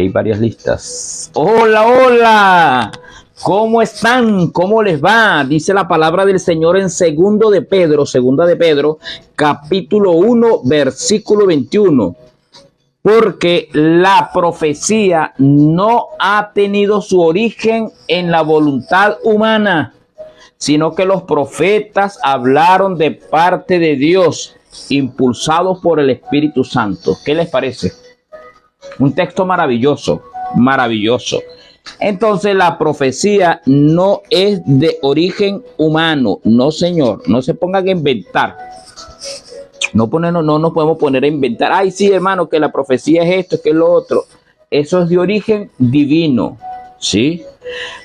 Hay varias listas. Hola, hola. ¿Cómo están? ¿Cómo les va? Dice la palabra del Señor en segunda de Pedro, capítulo 1, versículo 21. Porque la profecía no ha tenido su origen en la voluntad humana, sino que los profetas hablaron de parte de Dios, impulsados por el Espíritu Santo. ¿Qué les parece? Un texto maravilloso, maravilloso. Entonces la profecía no es de origen humano, no señor, no se pongan a inventar. No nos podemos poner a inventar. Ay, sí, hermano, que la profecía es esto, que es lo otro. Eso es de origen divino, ¿sí?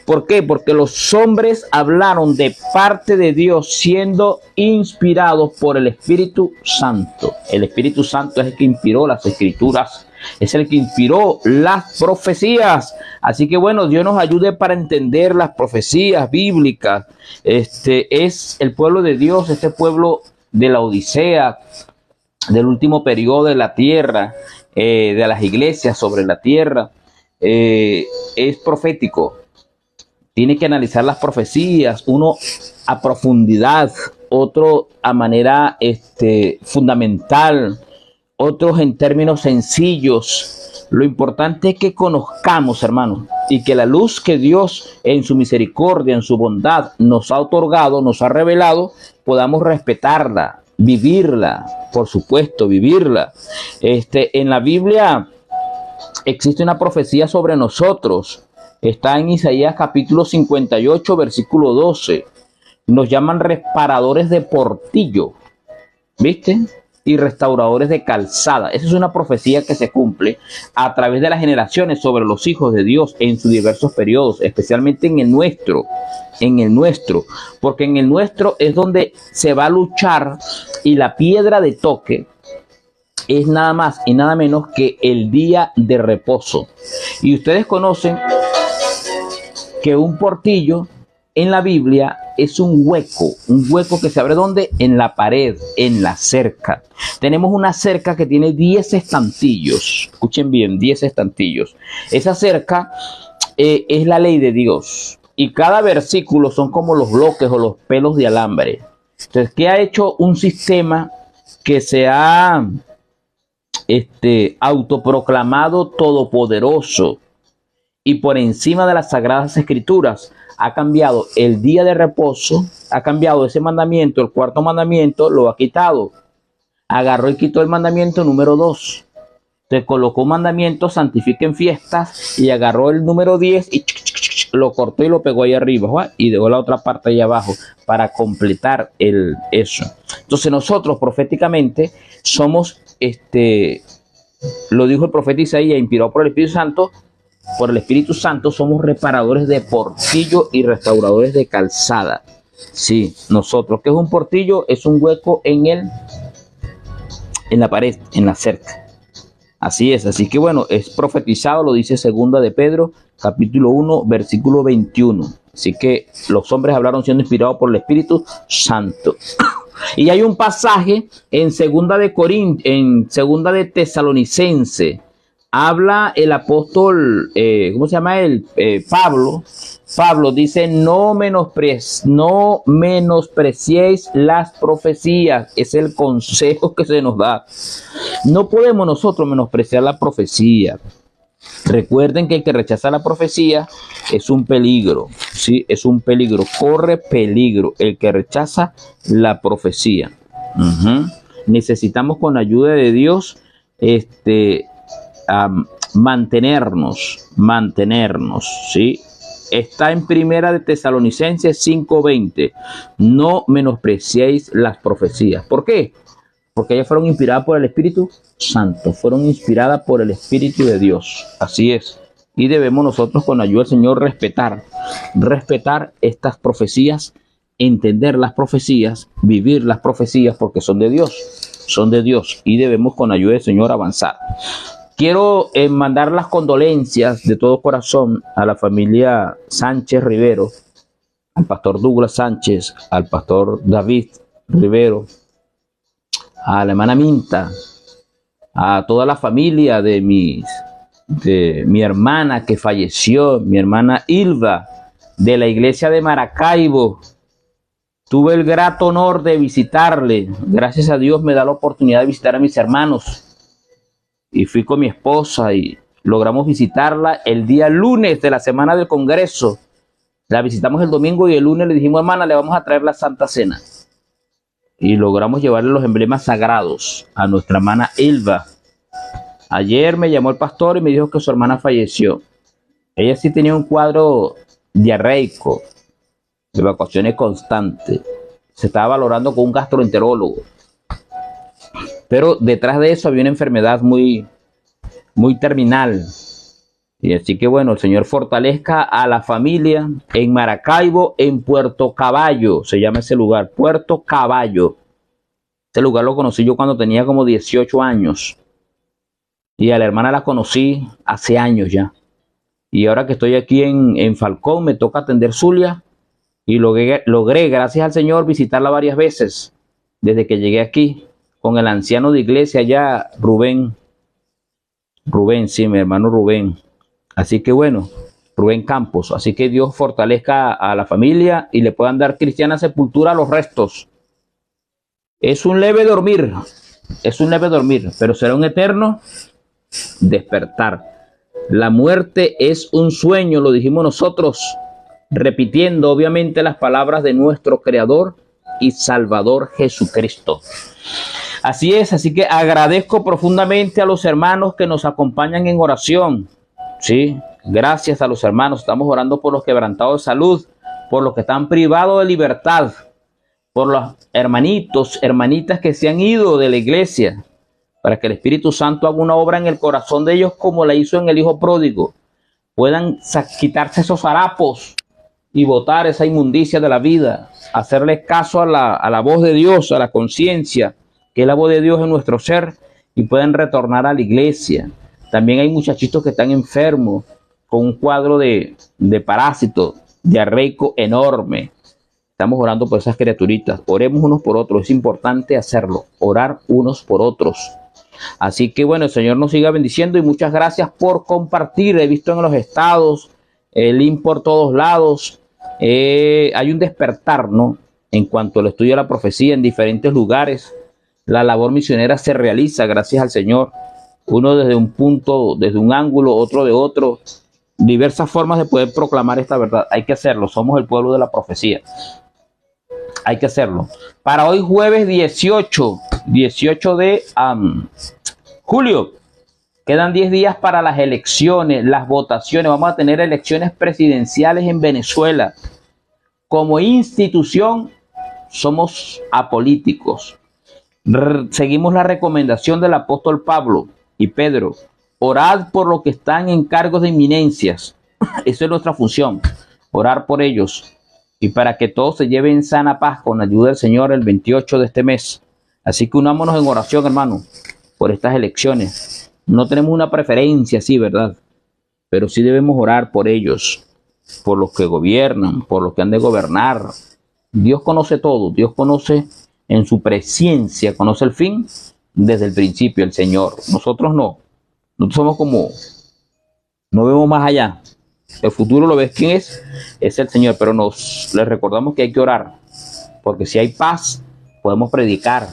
¿Por qué? Porque los hombres hablaron de parte de Dios siendo inspirados por el Espíritu Santo. El Espíritu Santo es el que inspiró las escrituras, es el que inspiró las profecías. Así que bueno, Dios nos ayude para entender las profecías bíblicas. Es el pueblo de Dios, este pueblo de la Odisea, del último periodo de la tierra, de las iglesias sobre la tierra, es profético. Tiene que analizar las profecías, uno a profundidad, otro a manera fundamental, otros en términos sencillos. Lo importante es que conozcamos, hermanos, y que la luz que Dios en su misericordia, en su bondad nos ha otorgado, nos ha revelado, podamos respetarla, vivirla, por supuesto, vivirla. En la Biblia existe una profecía sobre nosotros. Está en Isaías capítulo 58, versículo 12. Nos llaman reparadores de portillo, ¿viste? Y restauradores de calzada. Esa es una profecía que se cumple a través de las generaciones sobre los hijos de Dios en sus diversos periodos, especialmente en el nuestro, porque en el nuestro es donde se va a luchar, y la piedra de toque es nada más y nada menos que el día de reposo. Y ustedes conocen que un portillo en la Biblia es un hueco que se abre ¿dónde? En la pared, en la cerca. Tenemos una cerca que tiene 10 estantillos. Escuchen bien, 10 estantillos. Esa cerca es la ley de Dios. Y cada versículo son como los bloques o los pelos de alambre. Entonces, ¿qué ha hecho un sistema que se ha autoproclamado todopoderoso y por encima de las sagradas escrituras? Ha cambiado el día de reposo, ha cambiado ese mandamiento, el cuarto mandamiento, lo ha quitado. Agarró y quitó el mandamiento número 2. Te colocó un mandamiento, santifiquen fiestas, y agarró el número 10 y lo cortó y lo pegó ahí arriba, ¿va? Y dejó la otra parte ahí abajo para completar eso. Entonces nosotros proféticamente somos, lo dijo el profeta Isaías, inspirado por el Espíritu Santo. Por el Espíritu Santo somos reparadores de portillo y restauradores de calzada. Sí, nosotros. ¿Qué es un portillo? Es un hueco en la pared, en la cerca. Así es. Así que bueno, es profetizado, lo dice segunda de Pedro, capítulo 1, versículo 21. Así que los hombres hablaron siendo inspirados por el Espíritu Santo. Y hay un pasaje en segunda de Tesalonicense. Habla el apóstol, ¿cómo se llama él? Pablo. Pablo dice, no menospreciéis las profecías. Es el consejo que se nos da. No podemos nosotros menospreciar la profecía. Recuerden que el que rechaza la profecía es un peligro, ¿sí? Es un peligro, corre peligro el que rechaza la profecía. Necesitamos con ayuda de Dios, mantenernos, ¿sí? Está en primera de Tesalonicenses 5:20. No menospreciéis las profecías. ¿Por qué? Porque ellas fueron inspiradas por el Espíritu Santo, fueron inspiradas por el Espíritu de Dios. Así es. Y debemos nosotros con ayuda del Señor respetar estas profecías, entender las profecías, vivir las profecías, porque son de Dios, y debemos con ayuda del Señor avanzar. Quiero mandar las condolencias de todo corazón a la familia Sánchez Rivero, al pastor Douglas Sánchez, al pastor David Rivero, a la hermana Minta, a toda la familia de mis de mi hermana que falleció, mi hermana Ilva, de la iglesia de Maracaibo. Tuve el grato honor de visitarle. Gracias a Dios me da la oportunidad de visitar a mis hermanos. Y fui con mi esposa y logramos visitarla el día lunes de la semana del Congreso. La visitamos el domingo y el lunes le dijimos, hermana, le vamos a traer la Santa Cena. Y logramos llevarle los emblemas sagrados a nuestra hermana Ilva. Ayer me llamó el pastor y me dijo que su hermana falleció. Ella sí tenía un cuadro diarreico, de evacuaciones constantes. Se estaba valorando con un gastroenterólogo. Pero detrás de eso había una enfermedad muy terminal. Y así que bueno, el Señor fortalezca a la familia en Maracaibo, en Puerto Caballo, se llama ese lugar, Puerto Caballo. Este lugar lo conocí yo cuando tenía como 18 años. Y a la hermana la conocí hace años ya. Y ahora que estoy aquí en Falcón, me toca atender Zulia. Y logré, gracias al Señor, visitarla varias veces desde que llegué aquí con el anciano de iglesia allá, Rubén. Rubén, sí, mi hermano Rubén. Así que bueno, Rubén Campos. Así que Dios fortalezca a la familia y le puedan dar cristiana sepultura a los restos. Es un leve dormir, pero será un eterno despertar. La muerte es un sueño, lo dijimos nosotros, repitiendo obviamente las palabras de nuestro Creador y Salvador Jesucristo. Así es, así que agradezco profundamente a los hermanos que nos acompañan en oración. Sí, gracias a los hermanos. Estamos orando por los quebrantados de salud, por los que están privados de libertad, por los hermanitos, hermanitas que se han ido de la iglesia, para que el Espíritu Santo haga una obra en el corazón de ellos como la hizo en el Hijo Pródigo. Puedan quitarse esos harapos y botar esa inmundicia de la vida, hacerle caso a la voz de Dios, a la conciencia, que es la voz de Dios en nuestro ser, y pueden retornar a la iglesia. También hay muchachitos que están enfermos con un cuadro de parásito diarreico enorme. Estamos orando por esas criaturitas. Oremos unos por otros. Es importante hacerlo. Orar unos por otros. Así que bueno, el Señor nos siga bendiciendo y muchas gracias por compartir. He visto en los estados, el link por todos lados. Hay un despertar, ¿no? En cuanto al estudio de la profecía en diferentes lugares. La labor misionera se realiza gracias al Señor. Uno desde un punto, desde un ángulo, otro de otro. Diversas formas de poder proclamar esta verdad. Hay que hacerlo. Somos el pueblo de la profecía. Hay que hacerlo. Para hoy jueves 18 de julio. Quedan 10 días para las elecciones, las votaciones. Vamos a tener elecciones presidenciales en Venezuela. Como institución somos apolíticos. Seguimos la recomendación del apóstol Pablo y Pedro. Orad por los que están en cargos de eminencias. Esa es nuestra función. Orar por ellos. Y para que todos se lleven sana paz con la ayuda del Señor el 28 de este mes. Así que unámonos en oración, hermano, por estas elecciones. No tenemos una preferencia, sí, ¿verdad? Pero sí debemos orar por ellos, por los que gobiernan, por los que han de gobernar. Dios conoce todo. Dios conoce en su presencia, conoce el fin desde el principio, el Señor. Nosotros no. Nosotros somos como, no vemos más allá. El futuro lo ves quién es el Señor, pero les recordamos que hay que orar, porque si hay paz, podemos predicar.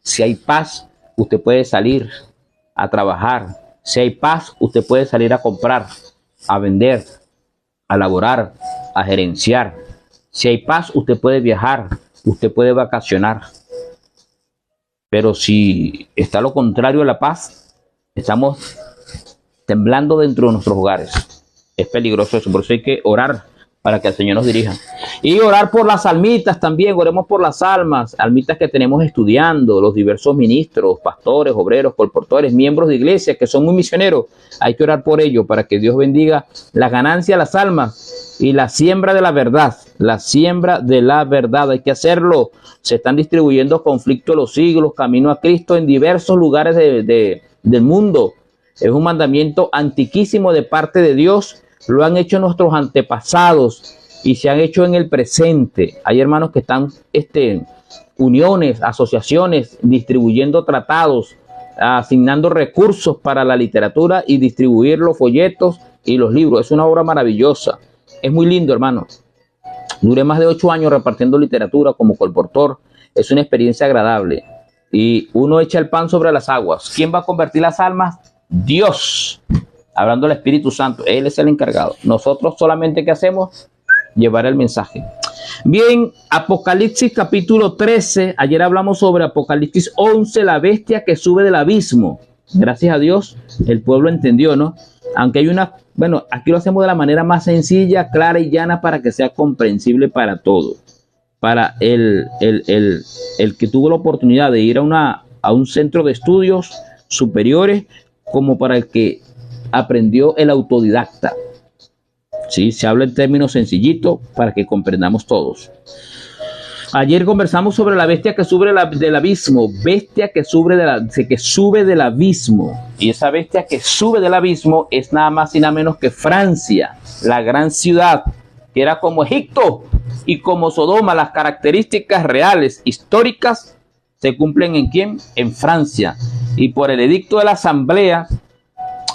Si hay paz, usted puede salir a trabajar. Si hay paz, usted puede salir a comprar, a vender, a laborar, a gerenciar. Si hay paz, usted puede viajar, usted puede vacacionar. Pero si está lo contrario a la paz, estamos temblando dentro de nuestros hogares. Es peligroso eso, por eso hay que orar para que el Señor nos dirija. Y orar por las almitas también, oremos por las almas, almitas que tenemos estudiando, los diversos ministros, pastores, obreros, colportores, miembros de iglesia que son muy misioneros. Hay que orar por ellos para que Dios bendiga la ganancia de las almas y la siembra de la verdad. La siembra de la verdad, hay que hacerlo. Se están distribuyendo conflictos de los siglos, camino a Cristo en diversos lugares del mundo. Es un mandamiento antiquísimo de parte de Dios. Lo han hecho nuestros antepasados y se han hecho en el presente. Hay hermanos que están uniones, asociaciones, distribuyendo tratados asignando recursos para la literatura y distribuir los folletos y los libros. Es una obra maravillosa. Es muy lindo, hermano. Duré más de 8 años repartiendo literatura como colportor. Es una experiencia agradable. Y uno echa el pan sobre las aguas. ¿Quién va a convertir las almas? Dios. Hablando del Espíritu Santo. Él es el encargado. Nosotros solamente, ¿qué hacemos? Llevar el mensaje. Bien, Apocalipsis capítulo 13. Ayer hablamos sobre Apocalipsis 11, la bestia que sube del abismo. Gracias a Dios, el pueblo entendió, ¿no? Aunque hay una, bueno, aquí lo hacemos de la manera más sencilla, clara y llana para que sea comprensible para todos. Para el que tuvo la oportunidad de ir a un centro de estudios superiores, como para el que aprendió el autodidacta. Sí, se habla en términos sencillitos para que comprendamos todos. Ayer conversamos sobre la bestia que sube del abismo, bestia que sube del abismo. Y esa bestia que sube del abismo es nada más y nada menos que Francia, la gran ciudad, que era como Egipto y como Sodoma. Las características reales, históricas, se cumplen ¿en quién? En Francia. Y por el edicto de la asamblea,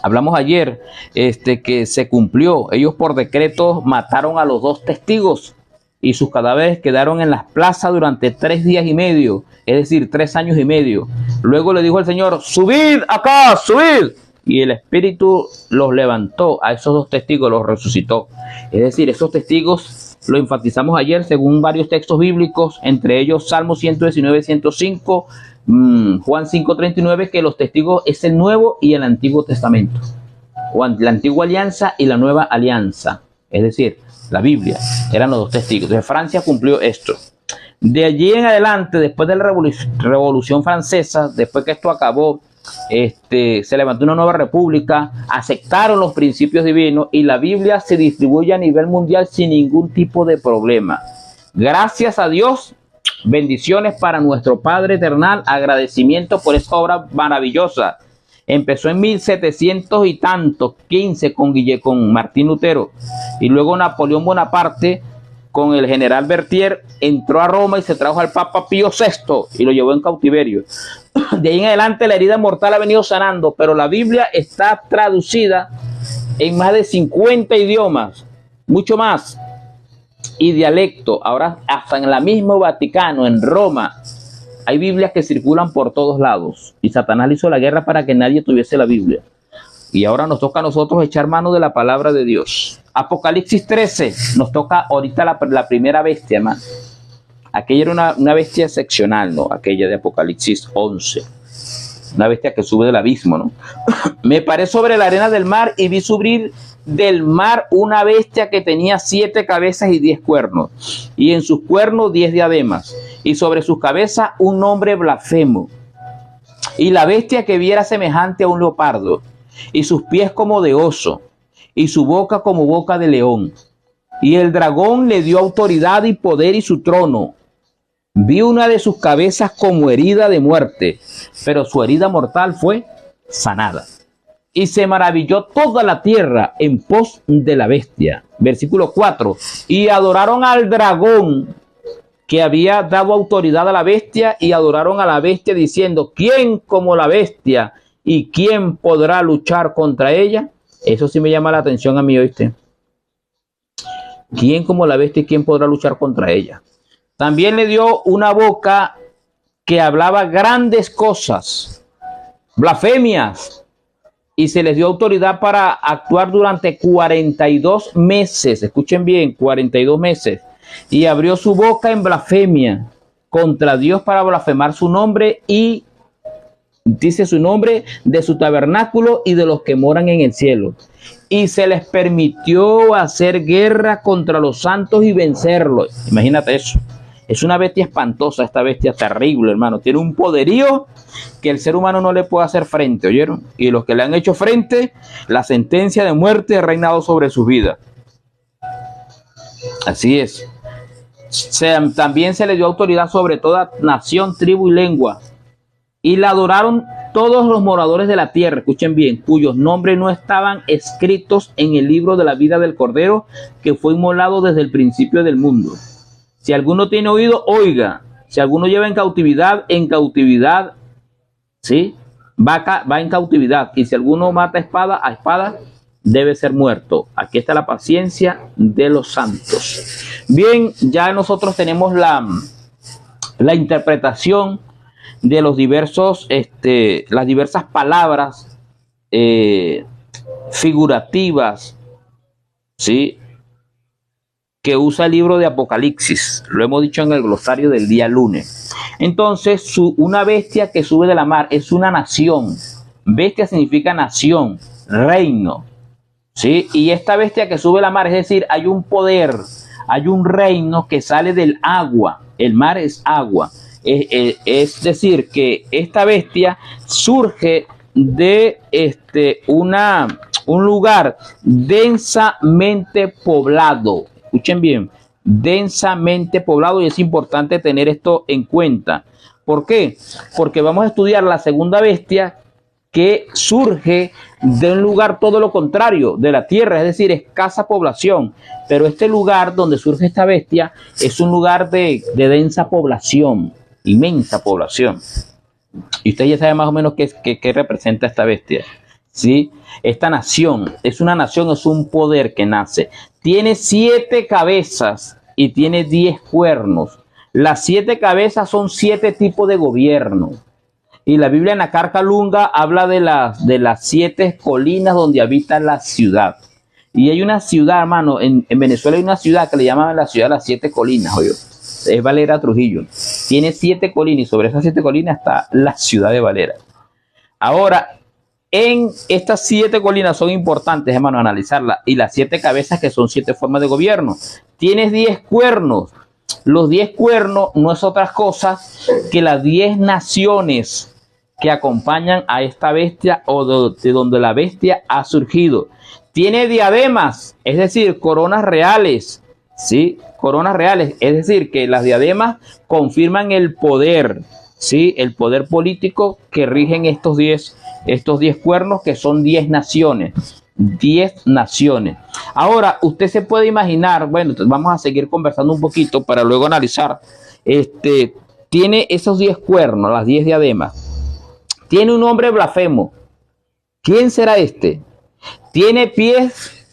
hablamos ayer, que se cumplió. Ellos por decreto mataron a los 2 testigos y sus cadáveres quedaron en las plazas durante 3 días y medio, es decir, 3 años y medio. Luego le dijo el Señor: subid acá, subid. Y el Espíritu los levantó a esos 2 testigos, los resucitó. Es decir, esos testigos lo enfatizamos ayer según varios textos bíblicos, entre ellos Salmo 119, 105, Juan 5:39, que los testigos es el Nuevo y el Antiguo Testamento, o la Antigua Alianza y la Nueva Alianza, es decir, la Biblia, eran los 2 testigos. Entonces Francia cumplió esto. De allí en adelante, después de la Revolución Francesa, después que esto acabó, se levantó una nueva república, aceptaron los principios divinos y la Biblia se distribuye a nivel mundial sin ningún tipo de problema. Gracias a Dios. Bendiciones para nuestro Padre Eternal, agradecimiento por esta obra maravillosa. Empezó en 1700 y tantos, 15 con Martín Lutero, y luego Napoleón Bonaparte con el general Berthier entró a Roma y se trajo al Papa Pío VI y lo llevó en cautiverio. De ahí en adelante la herida mortal ha venido sanando, pero la Biblia está traducida en más de 50 idiomas, mucho más, y dialecto. Ahora hasta en la misma Vaticano, en Roma, hay Biblias que circulan por todos lados, y Satanás hizo la guerra para que nadie tuviese la Biblia. Y ahora nos toca a nosotros echar mano de la palabra de Dios. Apocalipsis 13, nos toca ahorita la primera bestia, hermano. Aquella era una bestia excepcional, ¿no? Aquella de Apocalipsis 11. Una bestia que sube del abismo, ¿no? Me paré sobre la arena del mar y vi subir del mar una bestia que tenía 7 cabezas y 10 cuernos, y en sus cuernos 10 diademas, y sobre sus cabezas un nombre blasfemo. Y la bestia que vi era semejante a un leopardo, y sus pies como de oso, y su boca como boca de león. Y el dragón le dio autoridad y poder y su trono. Vi una de sus cabezas como herida de muerte, pero su herida mortal fue sanada. Y se maravilló toda la tierra en pos de la bestia. Versículo 4. Y adoraron al dragón que había dado autoridad a la bestia, y adoraron a la bestia diciendo: ¿quién como la bestia? ¿Y quién podrá luchar contra ella? Eso sí me llama la atención a mí, ¿oíste? ¿Quién como la bestia y quién podrá luchar contra ella? También le dio una boca que hablaba grandes cosas, blasfemias, y se les dio autoridad para actuar durante 42 meses. Escuchen bien, 42 meses. Y abrió su boca en blasfemia contra Dios para blasfemar su nombre, y dice su nombre, de su tabernáculo y de los que moran en el cielo. Y se les permitió hacer guerra contra los santos y vencerlos. Imagínate eso. Es una bestia espantosa, esta bestia terrible, hermano. Tiene un poderío que el ser humano no le puede hacer frente, ¿oyeron? Y los que le han hecho frente, la sentencia de muerte ha reinado sobre sus vidas. Así es. También se le dio autoridad sobre toda nación, tribu y lengua. Y la adoraron todos los moradores de la tierra, escuchen bien, cuyos nombres no estaban escritos en el libro de la vida del Cordero, que fue inmolado desde el principio del mundo. Si alguno tiene oído, oiga. Si alguno lleva en cautividad, ¿sí? va en cautividad, y si alguno mata a espada debe ser muerto. Aquí está la paciencia de los santos. Bien, ya nosotros tenemos la interpretación de los diversos, las diversas palabras figurativas, ¿sí?, que usa el libro de Apocalipsis. Lo hemos dicho en el glosario del día lunes. Entonces, una bestia que sube de la mar es una nación. Bestia significa nación, reino, ¿sí? Y esta bestia que sube de la mar, es decir, hay un poder, hay un reino que sale del agua. El mar es agua. Es decir, que esta bestia surge de un lugar densamente poblado. Escuchen bien, densamente poblado, y es importante tener esto en cuenta. ¿Por qué? Porque vamos a estudiar la segunda bestia, que surge de un lugar todo lo contrario, de la tierra, es decir, escasa población. Pero este lugar donde surge esta bestia es un lugar de densa población, inmensa población. Y usted ya sabe más o menos qué representa esta bestia, ¿sí? Esta nación es una nación, es un poder que nace. Tiene 7 cabezas y tiene 10 cuernos. Las 7 cabezas son 7 tipos de gobierno. Y la Biblia en la Carta Lunga habla de las 7 colinas donde habita la ciudad. Y hay una ciudad, hermano, en Venezuela hay una ciudad que le llaman la ciudad de las 7 colinas, oye. Es Valera, Trujillo. Tiene 7 colinas, y sobre esas 7 colinas está la ciudad de Valera. Ahora, en estas 7 colinas son importantes, hermano, analizarlas. Y las 7 cabezas, que son 7 formas de gobierno. Tienes 10 cuernos. Los 10 cuernos no es otra cosa que las 10 naciones que acompañan a esta bestia, o de donde la bestia ha surgido. Tiene diademas, es decir, coronas reales, ¿sí? Coronas reales, es decir, que las diademas confirman el poder, ¿sí? El poder político que rigen estos 10 cuernos, que son 10 naciones. 10 naciones. Ahora, usted se puede imaginar, bueno, vamos a seguir conversando un poquito para luego analizar. Tiene esos 10 cuernos, las 10 diademas. Tiene un hombre blasfemo. ¿Quién será este? Tiene pies,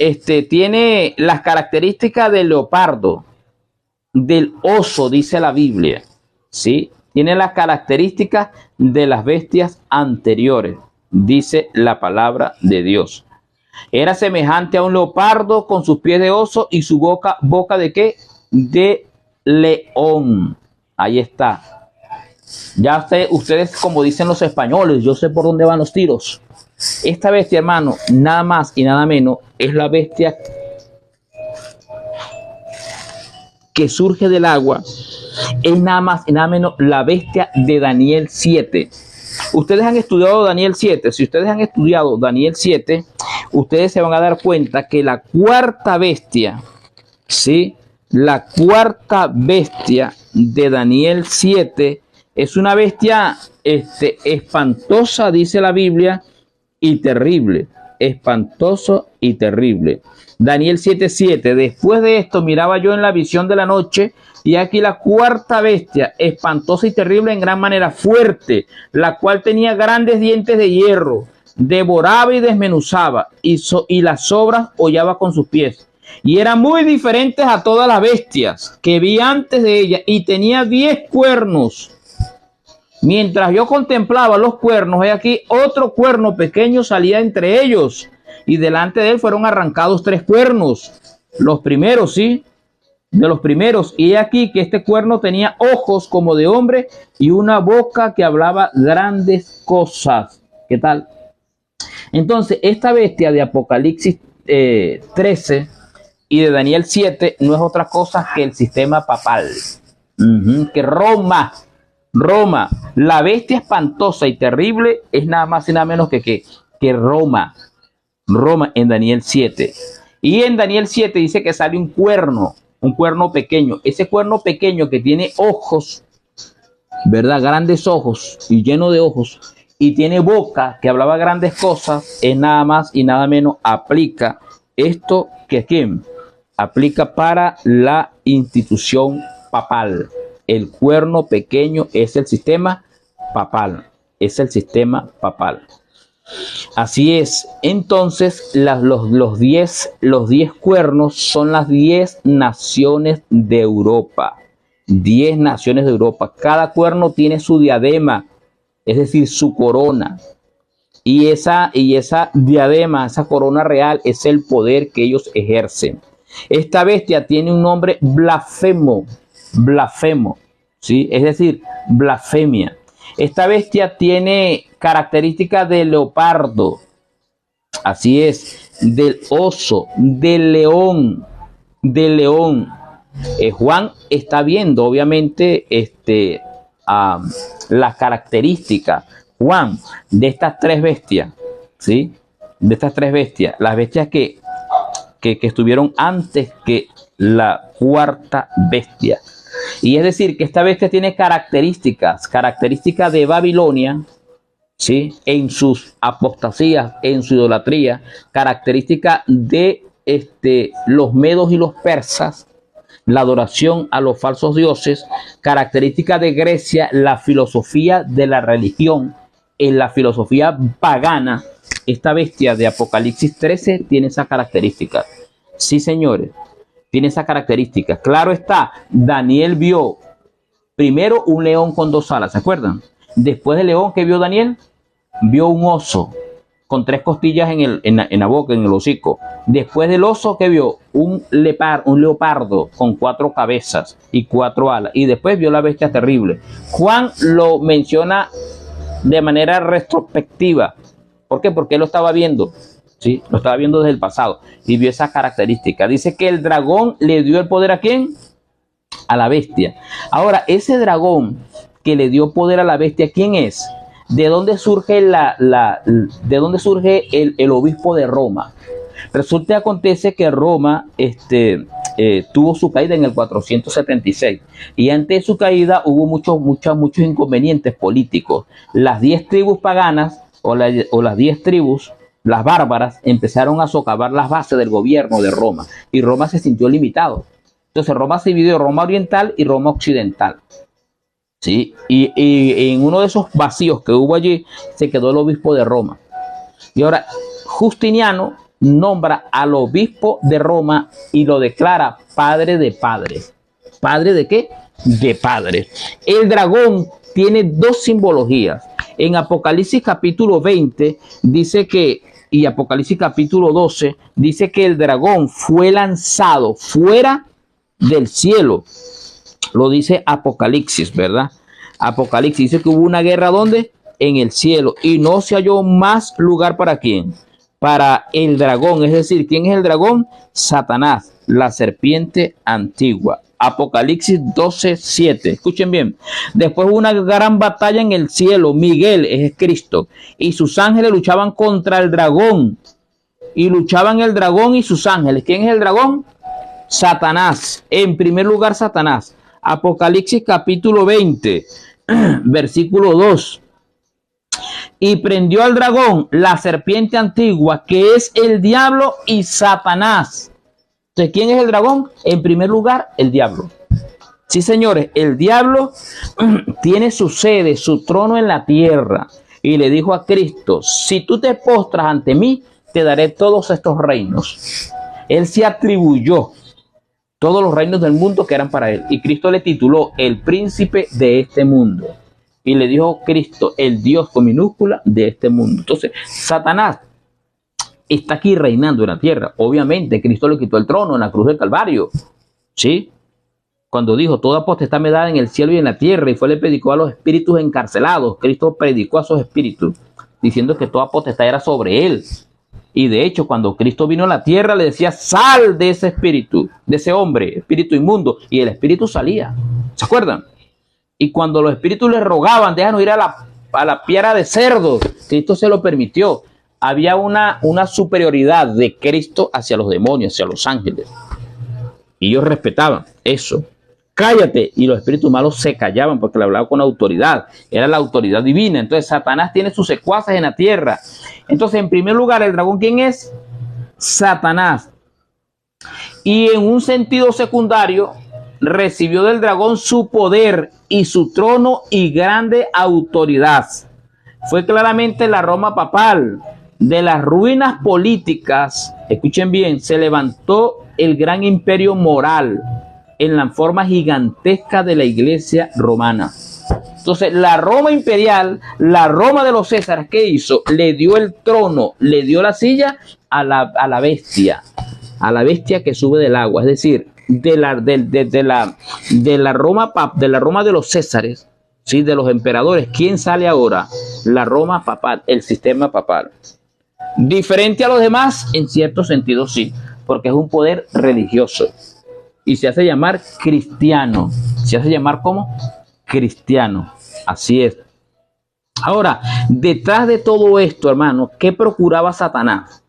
tiene las características del leopardo, del oso, dice la Biblia, ¿sí? Tiene las características de las bestias anteriores, dice la palabra de Dios. Era semejante a un leopardo, con sus pies de oso y su boca ¿de qué? De león. Ahí está. Ya ustedes, como dicen los españoles, yo sé por dónde van los tiros. Esta bestia, hermano, nada más y nada menos, es la bestia que surge del agua. Es nada más y nada menos la bestia de Daniel 7. Ustedes han estudiado Daniel 7. Si ustedes han estudiado Daniel 7, ustedes se van a dar cuenta que la cuarta bestia, ¿sí? La cuarta bestia de Daniel 7 es una bestia espantosa, dice la Biblia, y terrible. Espantoso y terrible. Daniel 7:7. Después de esto miraba yo en la visión de la noche, y aquí la cuarta bestia, espantosa y terrible en gran manera, fuerte, la cual tenía grandes dientes de hierro, devoraba y desmenuzaba, y las sobras hollaba con sus pies. Y eran muy diferentes a todas las bestias que vi antes de ella, y tenía 10 cuernos. Mientras yo contemplaba los cuernos, he aquí otro cuerno pequeño salía entre ellos, y delante de él fueron arrancados 3 cuernos, los primeros, ¿sí? De los primeros. Y he aquí que este cuerno tenía ojos como de hombre y una boca que hablaba grandes cosas. ¿Qué tal? Entonces, esta bestia de Apocalipsis 13 y de Daniel 7 no es otra cosa que el sistema papal. Que Roma, la bestia espantosa y terrible, es nada más y nada menos que Roma en Daniel 7. Y en Daniel 7 dice que sale un cuerno pequeño. Ese cuerno pequeño que tiene ojos, ¿verdad? Grandes ojos y lleno de ojos, y tiene boca que hablaba grandes cosas, es nada más y nada menos, aplica esto que ¿quién? Aplica para la institución papal. El cuerno pequeño es el sistema papal. Es el sistema papal. Así es. Entonces, los 10 cuernos son las 10 naciones de Europa. 10 naciones de Europa. Cada cuerno tiene su diadema, es decir, su corona. Y esa diadema, esa corona real, es el poder que ellos ejercen. Esta bestia tiene un nombre blasfemo, ¿sí? Es decir, blasfemia. Esta bestia tiene características de leopardo, así es, del oso, del león, Juan está viendo, obviamente, las características, Juan, de estas 3 bestias, ¿sí? De estas 3 bestias, las bestias que estuvieron antes que la 4ª bestia. Y es decir, que esta bestia tiene características de Babilonia, ¿sí? En sus apostasías, en su idolatría, características de los medos y los persas, la adoración a los falsos dioses, característica de Grecia, la filosofía de la religión, en la filosofía pagana. Esta bestia de Apocalipsis 13 tiene esa característica. Sí, señores, tiene esa característica. Claro está, Daniel vio primero un león con 2 alas, ¿se acuerdan? Después del león, que vio Daniel, vio un oso con 3 costillas en la boca, en el hocico. Después del oso, que vio un leopardo con 4 cabezas y 4 alas. Y después vio la bestia terrible. Juan lo menciona de manera retrospectiva. ¿Por qué? Porque él lo estaba viendo. ¿Sí? Lo estaba viendo desde el pasado y vio esa característica. Dice que el dragón le dio el poder ¿a quién? A la bestia. Ahora, ese dragón que le dio poder a la bestia, ¿quién es? ¿De dónde surge de dónde surge el obispo de Roma? Resulta y acontece que Roma tuvo su caída en el 476 y antes de su caída hubo muchos inconvenientes políticos. Las 10 tribus paganas o las 10 tribus, las bárbaras, empezaron a socavar las bases del gobierno de Roma y Roma se sintió limitado. Entonces Roma se dividió, Roma oriental y Roma occidental. ¿Sí? Y en uno de esos vacíos que hubo allí se quedó el obispo de Roma. Y ahora Justiniano nombra al obispo de Roma y lo declara padre de padres. ¿Padre de qué? De padres. El dragón tiene 2 simbologías. En Apocalipsis capítulo 20 dice que, y Apocalipsis capítulo 12 dice que el dragón fue lanzado fuera del cielo. Lo dice Apocalipsis, ¿verdad? Apocalipsis dice que hubo una guerra, ¿dónde? En el cielo. Y no se halló más lugar para quién. Para el dragón. Es decir, ¿quién es el dragón? Satanás, la serpiente antigua. Apocalipsis 12:7. Escuchen bien. Después hubo una gran batalla en el cielo. Miguel, es Cristo, y sus ángeles luchaban contra el dragón. Y luchaban el dragón y sus ángeles. ¿Quién es el dragón? Satanás. En primer lugar, Satanás. Apocalipsis capítulo 20, versículo 2. Y prendió al dragón, la serpiente antigua, que es el diablo y Satanás. Entonces, ¿quién es el dragón? En primer lugar, el diablo. Sí, señores, el diablo tiene su sede, su trono en la tierra. Y le dijo a Cristo, si tú te postras ante mí, te daré todos estos reinos. Él se atribuyó todos los reinos del mundo que eran para él. Y Cristo le tituló el príncipe de este mundo. Y le dijo Cristo, el Dios con minúscula de este mundo. Entonces, Satanás está aquí reinando en la tierra. Obviamente, Cristo le quitó el trono en la cruz del Calvario. ¿Sí? Cuando dijo, toda potestad me da en el cielo y en la tierra. Y le predicó a los espíritus encarcelados. Cristo predicó a esos espíritus, diciendo que toda potestad era sobre él. Y de hecho, cuando Cristo vino a la tierra, le decía, sal de ese espíritu, de ese hombre, espíritu inmundo. Y el espíritu salía. ¿Se acuerdan? Y cuando los espíritus le rogaban, déjanos ir a la piara de cerdos, Cristo se lo permitió. Había una superioridad de Cristo hacia los demonios, hacia los ángeles. Y ellos respetaban eso. Cállate. Y los espíritus malos se callaban porque le hablaba con autoridad. Era la autoridad divina. Entonces Satanás tiene sus secuaces en la tierra. Entonces, en primer lugar, el dragón, ¿quién es? Satanás. Y en un sentido secundario, recibió del dragón su poder y su trono y grande autoridad. fue claramente la Roma papal. De las ruinas políticas, escuchen bien, se levantó el gran imperio moral en la forma gigantesca de la iglesia romana. Entonces, la Roma imperial, la Roma de los Césares, ¿qué hizo? Le dio el trono, le dio la silla a la bestia que sube del agua. Es decir, de la Roma de los Césares, ¿sí? De los emperadores, ¿quién sale ahora? La Roma papal, el sistema papal. Diferente a los demás, en cierto sentido sí, porque es un poder religioso y se hace llamar cristiano. Se hace llamar ¿cómo? Cristiano. Así es. Ahora, detrás de todo esto, hermano, ¿qué procuraba Satanás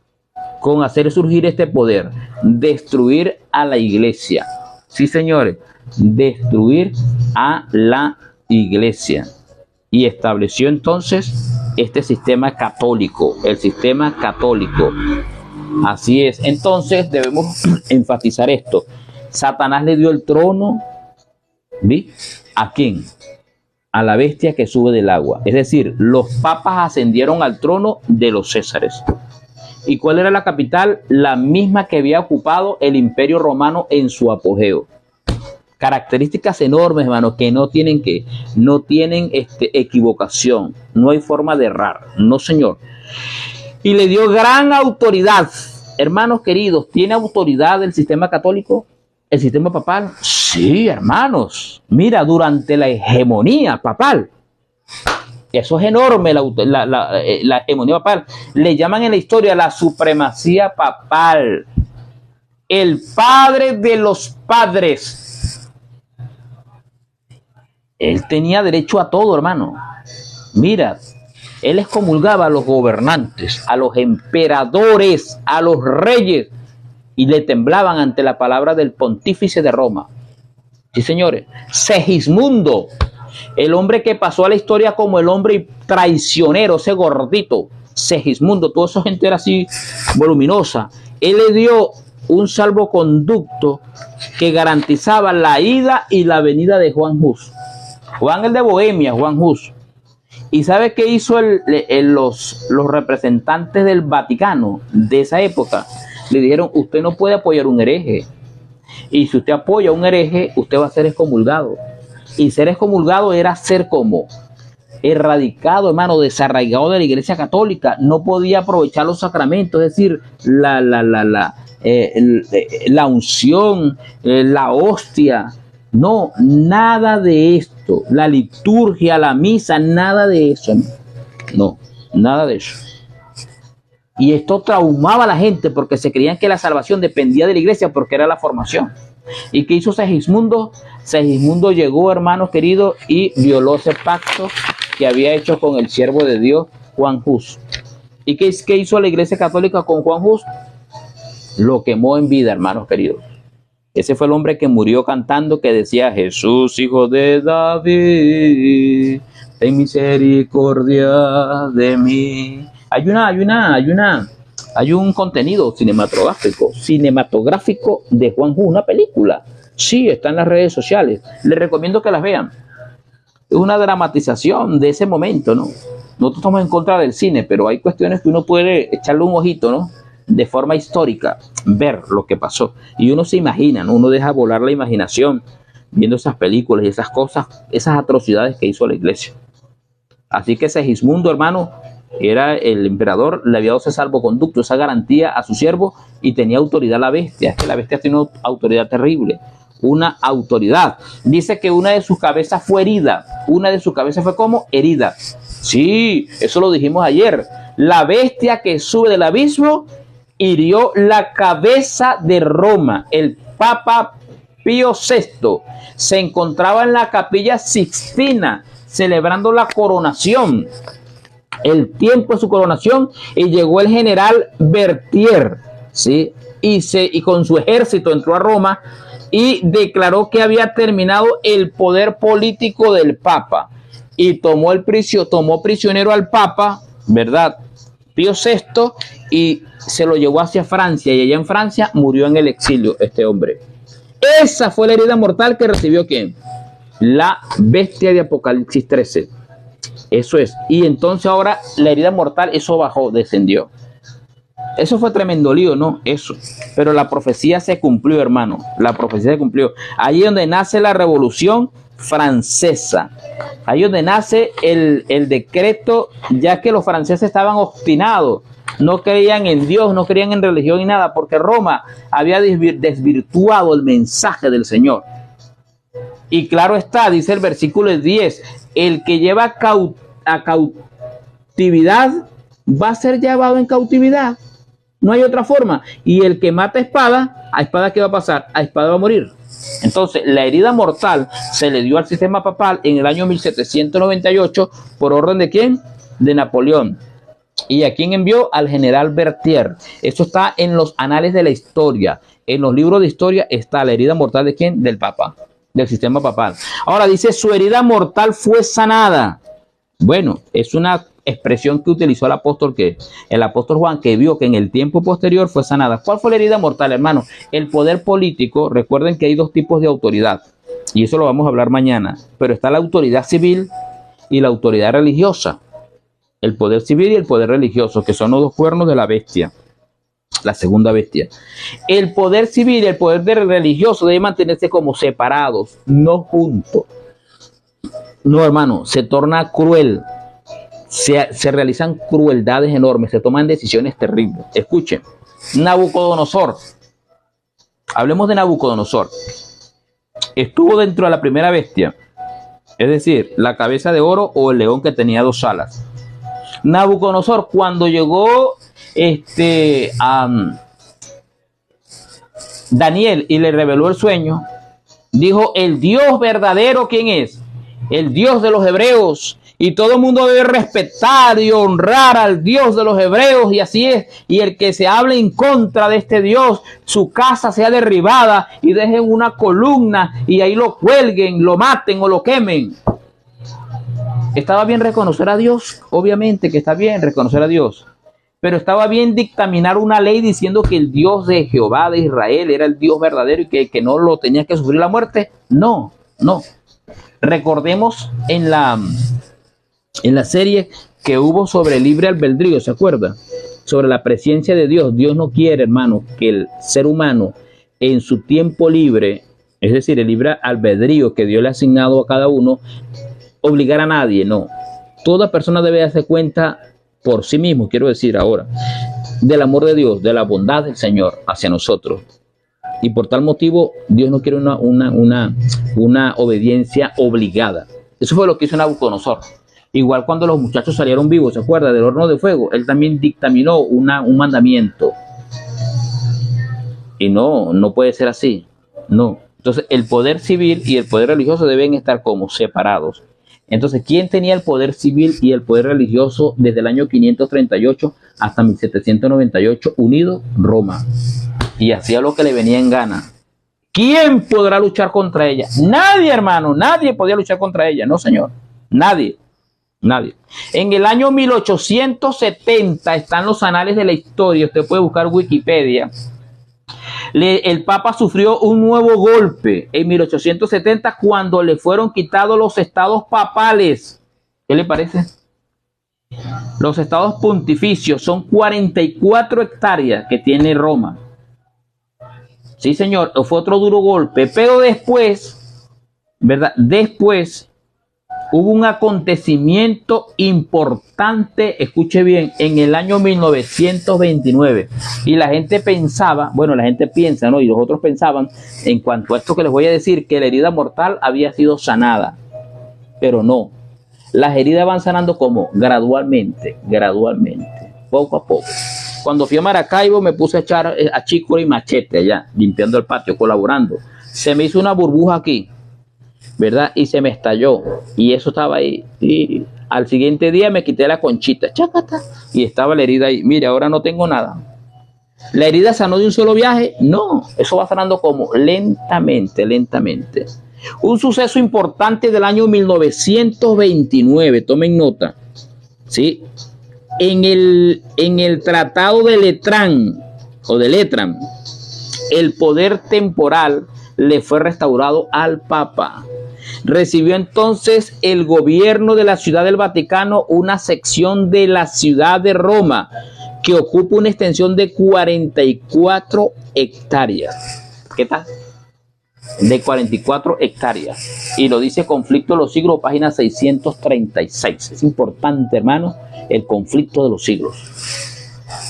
con hacer surgir este poder? Destruir a la iglesia. Sí, señores, destruir a la iglesia. Y estableció entonces este sistema católico, el sistema católico. Así es. Entonces debemos enfatizar esto. Satanás le dio el trono, ¿sí? ¿A quién? A la bestia que sube del agua. Es decir, los papas ascendieron al trono de los Césares. ¿Y cuál era la capital? La misma que había ocupado el Imperio Romano en su apogeo. Características enormes, hermano, que no tienen equivocación. No hay forma de errar. No, señor. Y le dio gran autoridad. Hermanos queridos, ¿tiene autoridad el sistema católico? ¿El sistema papal? Sí, hermanos. Mira, durante la hegemonía papal. Eso es enorme, la hegemonía papal. Le llaman en la historia la supremacía papal. El padre de los padres. Él tenía derecho a todo, hermano. Mira, él excomulgaba a los gobernantes, a los emperadores, a los reyes, y le temblaban ante la palabra del pontífice de Roma. Sí, señores. Segismundo, el hombre que pasó a la historia como el hombre traicionero, ese gordito, Segismundo, toda esa gente era así voluminosa. Él le dio un salvoconducto que garantizaba la ida y la venida de Juan Hus. Juan el de Bohemia, Juan Hus. ¿Y sabe qué hizo los representantes del Vaticano de esa época? Le dijeron, usted no puede apoyar un hereje. Y si usted apoya a un hereje, usted va a ser excomulgado. Y ser excomulgado era ser como erradicado, hermano, desarraigado de la Iglesia Católica. No podía aprovechar los sacramentos, es decir, la unción, la hostia. No, nada de esto. La liturgia, la misa, nada de eso. No, nada de eso. Y esto traumaba a la gente porque se creían que la salvación dependía de la iglesia porque era la formación. ¿Y qué hizo Segismundo? Segismundo llegó, hermanos queridos, y violó ese pacto que había hecho con el siervo de Dios, Juan Hus. ¿Y qué hizo la iglesia católica con Juan Hus? Lo quemó en vida, hermanos queridos. Ese fue el hombre que murió cantando, que decía, Jesús, hijo de David, ten misericordia de mí. Hay un contenido cinematográfico de Juan Hus, una película. Sí, está en las redes sociales. Les recomiendo que las vean. Es una dramatización de ese momento, ¿no? Nosotros estamos en contra del cine, pero hay cuestiones que uno puede echarle un ojito, ¿no? De forma histórica, ver lo que pasó. Y uno se imagina, ¿no? Uno deja volar la imaginación viendo esas películas y esas cosas, esas atrocidades que hizo la iglesia. Así que Segismundo, hermano, era el emperador, le había dado ese salvoconducto, esa garantía a su siervo y tenía autoridad la bestia. Es que la bestia tiene una autoridad terrible, una autoridad. Dice que una de sus cabezas fue herida. Una de sus cabezas fue como herida. Sí, eso lo dijimos ayer. La bestia que sube del abismo hirió la cabeza de Roma. El Papa Pío VI se encontraba en la Capilla Sixtina celebrando la coronación, el tiempo de su coronación, y llegó el general Berthier, ¿sí? Y con su ejército entró a Roma y declaró que había terminado el poder político del Papa y tomó prisionero al Papa, ¿verdad? Pío VI, y se lo llevó hacia Francia, y allá en Francia murió en el exilio este hombre. Esa fue la herida mortal que recibió ¿quién? La bestia de Apocalipsis 13. Eso es. Y entonces ahora la herida mortal, eso bajó, descendió. Eso fue tremendo lío, ¿no? Eso. Pero la profecía se cumplió, hermano. La profecía se cumplió. Ahí es donde nace la Revolución Francesa. Ahí es donde nace el decreto, ya que los franceses estaban obstinados. No creían en Dios, no creían en religión ni nada, porque Roma había desvirtuado el mensaje del Señor. Y claro está, dice el versículo 10, el que lleva a cautividad va a ser llevado en cautividad. No hay otra forma. Y el que mata a espada, ¿qué va a pasar? A espada va a morir. Entonces, la herida mortal se le dio al sistema papal en el año 1798, ¿por orden de quién? De Napoleón. ¿Y a quién envió? Al general Berthier. Eso está en los anales de la historia. En los libros de historia está la herida mortal de quién? Del Papa, del sistema papal. Ahora dice, su herida mortal fue sanada. Bueno, es una expresión que utilizó el apóstol Juan, que vio que en el tiempo posterior fue sanada. ¿Cuál fue la herida mortal, hermano? El poder político. Recuerden que hay dos tipos de autoridad, y eso lo vamos a hablar mañana, pero está la autoridad civil y la autoridad religiosa. El poder civil y el poder religioso, que son los dos cuernos de la bestia, la segunda bestia. El poder civil y el poder religioso deben mantenerse como separados, no juntos. No, hermano, se torna cruel. Se realizan crueldades enormes, se toman decisiones terribles. Escuchen, Nabucodonosor. Hablemos de Nabucodonosor. Estuvo dentro de la primera bestia, es decir, la cabeza de oro o el león que tenía dos alas. Nabucodonosor, cuando llegó a Daniel y le reveló el sueño, dijo, el Dios verdadero, ¿quién es? El Dios de los hebreos. Y todo el mundo debe respetar y honrar al Dios de los hebreos, y así es. Y el que se hable en contra de este Dios, su casa sea derribada y dejen una columna y ahí lo cuelguen, lo maten o lo quemen. ¿Estaba bien reconocer a Dios? Obviamente que está bien reconocer a Dios. Pero ¿estaba bien dictaminar una ley diciendo que el Dios de Jehová de Israel era el Dios verdadero y que no lo tenía que sufrir la muerte? No, no. Recordemos en la serie que hubo sobre el libre albedrío, ¿se acuerda? Sobre la presencia de Dios. Dios no quiere, hermano, que el ser humano en su tiempo libre, es decir, el libre albedrío que Dios le ha asignado a cada uno, obligar a nadie, no. Toda persona debe darse cuenta por sí mismo, quiero decir ahora, del amor de Dios, de la bondad del Señor hacia nosotros. Y por tal motivo, Dios no quiere una obediencia obligada. Eso fue lo que hizo Nabucodonosor. Igual cuando los muchachos salieron vivos, ¿se acuerda? Del horno de fuego, él también dictaminó un mandamiento. Y no puede ser así. No. Entonces, el poder civil y el poder religioso deben estar como separados. Entonces, ¿quién tenía el poder civil y el poder religioso desde el año 538 hasta 1798? Unido, Roma. Y hacía lo que le venía en gana. ¿Quién podrá luchar contra ella? Nadie, hermano, nadie podía luchar contra ella. No, señor, nadie. Nadie. En el año 1870 están los anales de la historia. Usted puede buscar Wikipedia. El Papa sufrió un nuevo golpe en 1870 cuando le fueron quitados los estados papales. ¿Qué le parece? Los estados pontificios son 44 hectáreas que tiene Roma. Sí, señor, fue otro duro golpe. Pero después, ¿verdad? Después hubo un acontecimiento importante, escuche bien, en el año 1929. Y la gente pensaba, bueno, la gente piensa, ¿no? Y los otros pensaban, en cuanto a esto que les voy a decir, que la herida mortal había sido sanada. Pero no. Las heridas van sanando como gradualmente, poco a poco. Cuando fui a Maracaibo me puse a echar a chico y machete allá, limpiando el patio, colaborando. Se me hizo una burbuja aquí, ¿verdad? Y se me estalló. Y eso estaba ahí. Y al siguiente día me quité la conchita. ¡Chácata! Y estaba la herida ahí. Mire, ahora no tengo nada. ¿La herida sanó de un solo viaje? No. Eso va sanando como lentamente. Un suceso importante del año 1929. Tomen nota. ¿Sí? En el tratado de Letrán, el poder temporal le fue restaurado al Papa. Recibió entonces el gobierno de la Ciudad del Vaticano una sección de la ciudad de Roma que ocupa una extensión de 44 hectáreas. ¿Qué tal? De 44 hectáreas. Y lo dice Conflicto de los Siglos, página 636. Es importante, hermano, el conflicto de los siglos.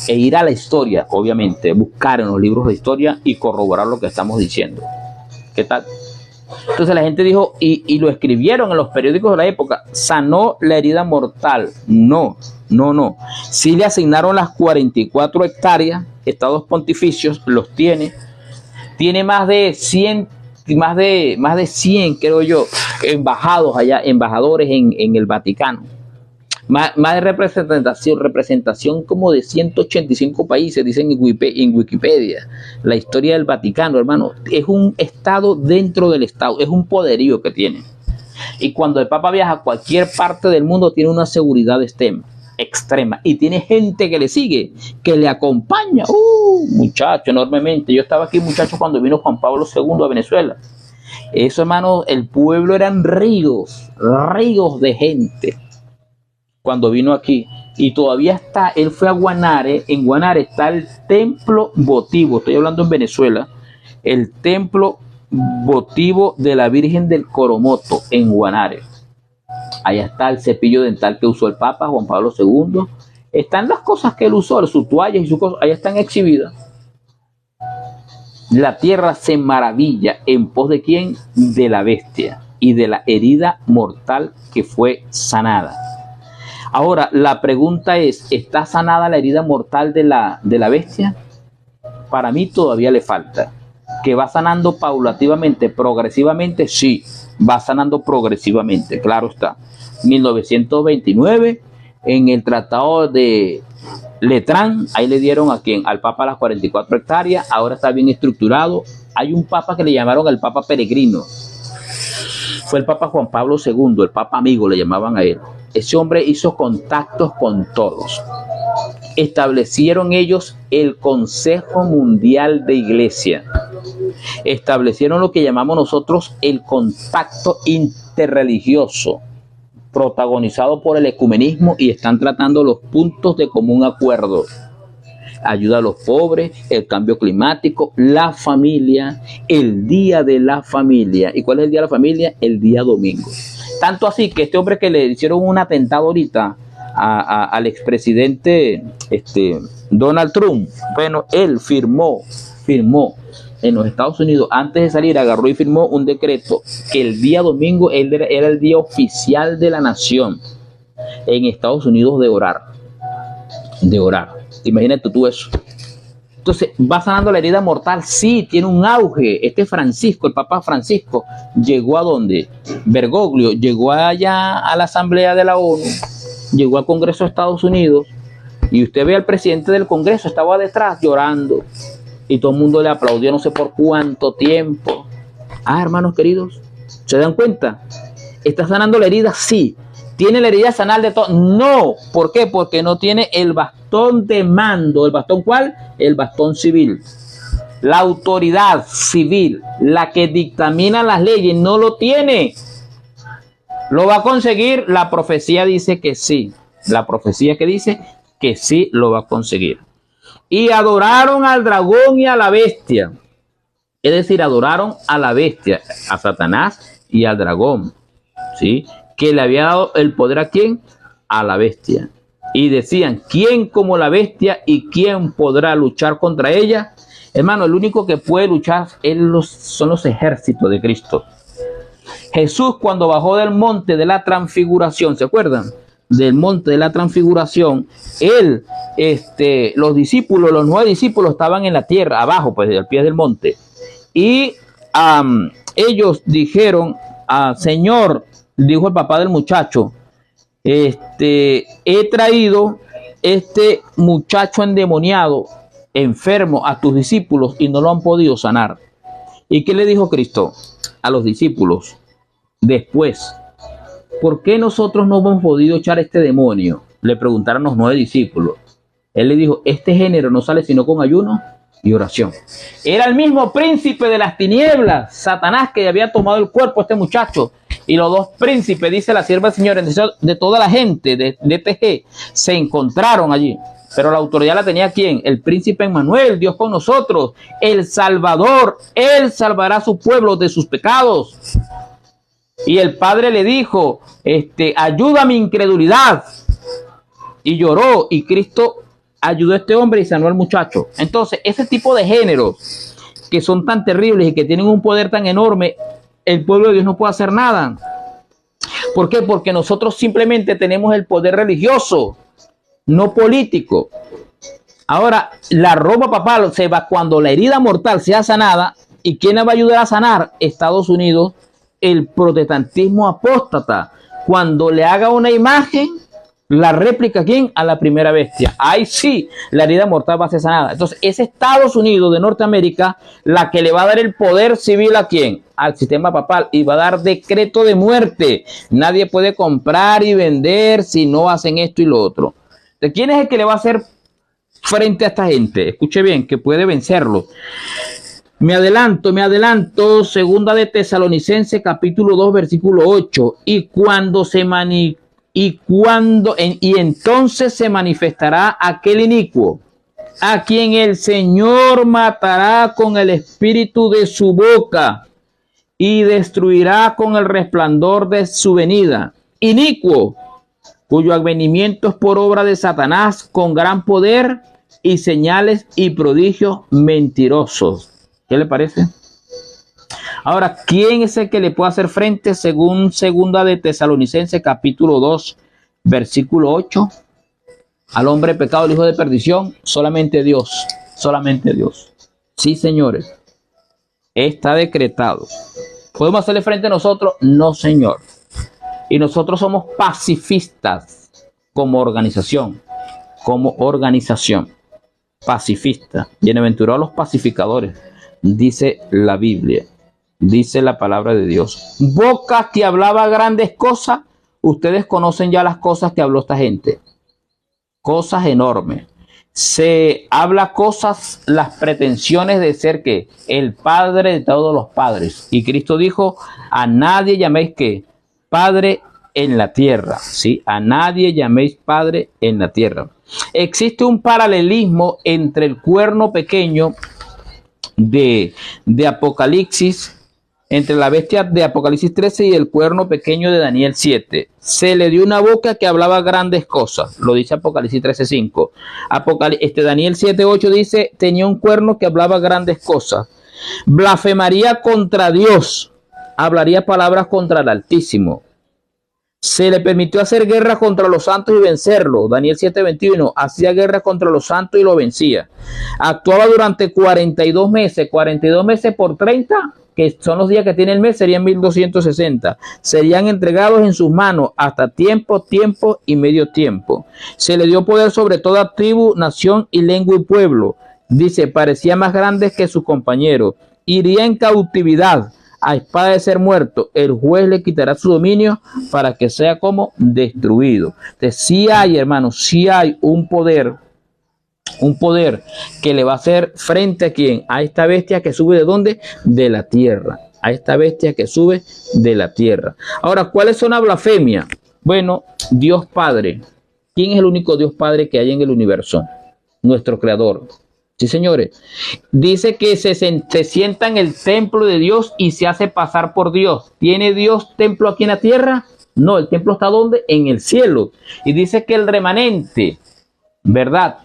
E ir a la historia, obviamente, buscar en los libros de historia y corroborar lo que estamos diciendo. ¿Qué tal? Entonces la gente dijo, y lo escribieron en los periódicos de la época, sanó la herida mortal. No. Sí le asignaron las 44 hectáreas, estados pontificios, los tiene más de 100, más de 100, creo yo, embajadores en el Vaticano. Más de representación como de 185 países, dicen en Wikipedia. La historia del Vaticano, hermano, es un estado dentro del estado, es un poderío que tiene. Y cuando el Papa viaja a cualquier parte del mundo, tiene una seguridad extrema. Y tiene gente que le sigue, que le acompaña. Muchacho, enormemente. Yo estaba aquí, muchachos, cuando vino Juan Pablo II a Venezuela. Eso, hermano, el pueblo eran ríos de gente cuando vino aquí, y todavía está. Él fue a Guanare. En Guanare está el templo votivo, estoy hablando en Venezuela, el templo votivo de la Virgen del Coromoto en Guanare. Allá está el cepillo dental que usó el Papa Juan Pablo II. Están las cosas que él usó, sus toallas y sus cosas, allá están exhibidas. La tierra se maravilla en pos de quién, de la bestia y de la herida mortal que fue sanada. Ahora, la pregunta es, ¿está sanada la herida mortal de la bestia? Para mí todavía le falta. ¿Que va sanando paulativamente, progresivamente? Sí, va sanando progresivamente, claro está. 1929, en el Tratado de Letrán, ahí le dieron al Papa las 44 hectáreas, ahora está bien estructurado. Hay un Papa que le llamaron el Papa Peregrino. Fue el Papa Juan Pablo II, el Papa amigo le llamaban a él. Ese hombre hizo contactos con todos. Establecieron ellos el Consejo Mundial de Iglesia. Establecieron lo que llamamos nosotros el contacto interreligioso, protagonizado por el ecumenismo, y están tratando los puntos de común acuerdo. Ayuda a los pobres, el cambio climático, la familia, el día de la familia. ¿Y cuál es el día de la familia? El día domingo. Tanto así que este hombre que le hicieron un atentado ahorita al expresidente Donald Trump, bueno, él firmó en los Estados Unidos, antes de salir, agarró y firmó un decreto que el día domingo era el día oficial de la nación en Estados Unidos de orar. Imagínate tú eso. Entonces, ¿va sanando la herida mortal? Sí, tiene un auge. Francisco, el Papa Francisco, llegó a ¿dónde? Bergoglio, llegó allá a la Asamblea de la ONU, llegó al Congreso de Estados Unidos, y usted ve al presidente del Congreso, estaba detrás llorando, y todo el mundo le aplaudió no sé por cuánto tiempo. Hermanos queridos, ¿se dan cuenta? ¿Está sanando la herida? Sí. ¿Tiene la herida sanal de todo? No. ¿Por qué? Porque no tiene el bastón de mando. ¿El bastón cuál? El bastón civil. La autoridad civil, la que dictamina las leyes, no lo tiene. ¿Lo va a conseguir? La profecía dice que sí. La profecía que dice que sí lo va a conseguir. Y adoraron al dragón y a la bestia. Es decir, adoraron a la bestia, a Satanás y al dragón. ¿Sí? Que le había dado el poder ¿a quién? A la bestia. Y decían, ¿quién como la bestia y quién podrá luchar contra ella? Hermano, el único que puede luchar son los ejércitos de Cristo. Jesús, cuando bajó del monte de la transfiguración, ¿se acuerdan? Del monte de la transfiguración, los discípulos, los 9 discípulos estaban en la tierra, abajo, pues, al pie del monte. Y ellos dijeron, Señor, dijo el papá del muchacho, he traído este muchacho endemoniado, enfermo, a tus discípulos y no lo han podido sanar. ¿Y qué le dijo Cristo a los discípulos después? ¿Por qué nosotros no hemos podido echar este demonio? Le preguntaron los 9 discípulos. Él le dijo, este género no sale sino con ayuno y oración. Era el mismo príncipe de las tinieblas, Satanás, que había tomado el cuerpo de este muchacho, y los dos príncipes, dice la sierva del Señor, de toda la gente de TG, se encontraron allí. Pero la autoridad la tenía ¿quién? El príncipe Emmanuel, Dios con nosotros, el Salvador. Él salvará a su pueblo de sus pecados. Y el padre le dijo, ayuda a mi incredulidad. Y lloró, y Cristo ayudó a este hombre y sanó al muchacho. Entonces, ese tipo de géneros que son tan terribles y que tienen un poder tan enorme, el pueblo de Dios no puede hacer nada. ¿Por qué? Porque nosotros simplemente tenemos el poder religioso, no político. Ahora, la Roma papal se va cuando la herida mortal sea sanada. ¿Y quién la va a ayudar a sanar? Estados Unidos, el protestantismo apóstata. Cuando le haga una imagen, la réplica ¿a quién? A la primera bestia. Ahí sí, la herida mortal va a ser sanada. Entonces, es Estados Unidos de Norteamérica la que le va a dar el poder civil ¿a quién? Al sistema papal, y va a dar decreto de muerte. Nadie puede comprar y vender si no hacen esto y lo otro. ¿De quién es el que le va a hacer frente a esta gente? Escuche bien, que puede vencerlo. Me adelanto, segunda de Tesalonicenses, capítulo 2, versículo 8. Y entonces se manifestará aquel inicuo, a quien el Señor matará con el espíritu de su boca y destruirá con el resplandor de su venida. Inicuo, cuyo advenimiento es por obra de Satanás, con gran poder y señales y prodigios mentirosos. ¿Qué le parece? Ahora, ¿quién es el que le puede hacer frente según segunda de Tesalonicenses capítulo 2, versículo 8? Al hombre pecado, el hijo de perdición, solamente Dios, solamente Dios. Sí, señores, está decretado. ¿Podemos hacerle frente a nosotros? No, señor. Y nosotros somos pacifistas como organización, pacifista. Bienaventurados los pacificadores, dice la Biblia, dice la palabra de Dios. Boca que hablaba grandes cosas, ustedes conocen ya las cosas que habló esta gente, cosas enormes. Se habla cosas, las pretensiones de ser que el padre de todos los padres. Y Cristo dijo, a nadie llaméis que Padre en la tierra, ¿sí? A nadie llaméis Padre en la tierra. Existe un paralelismo entre el cuerno pequeño de Apocalipsis, entre la bestia de Apocalipsis 13 y el cuerno pequeño de Daniel 7. Se le dio una boca que hablaba grandes cosas, lo dice Apocalipsis 13:5. Daniel 7:8 dice, tenía un cuerno que hablaba grandes cosas. Blasfemaría contra Dios, hablaría palabras contra el Altísimo. Se le permitió hacer guerra contra los santos y vencerlo. Daniel 7:21, hacía guerra contra los santos y lo vencía. Actuaba durante 42 meses por 30, que son los días que tiene el mes, serían 1260. Serían entregados en sus manos hasta tiempo y medio tiempo. Se le dio poder sobre toda tribu, nación y lengua y pueblo. Dice, parecía más grande que sus compañeros. Iría en cautividad a espada de ser muerto. El juez le quitará su dominio para que sea como destruido. Entonces, sí hay, hermanos, sí hay un poder que le va a hacer frente a quién, a esta bestia que sube de dónde, de la tierra, a esta bestia que sube de la tierra. Ahora, ¿cuáles son las blasfemias? Bueno, Dios Padre. ¿Quién es el único Dios Padre que hay en el universo? Nuestro Creador. Sí, señores. Dice que se sienta en el templo de Dios y se hace pasar por Dios. ¿Tiene Dios templo aquí en la tierra? No, el templo está ¿dónde? En el cielo. Y dice que el remanente, ¿verdad?,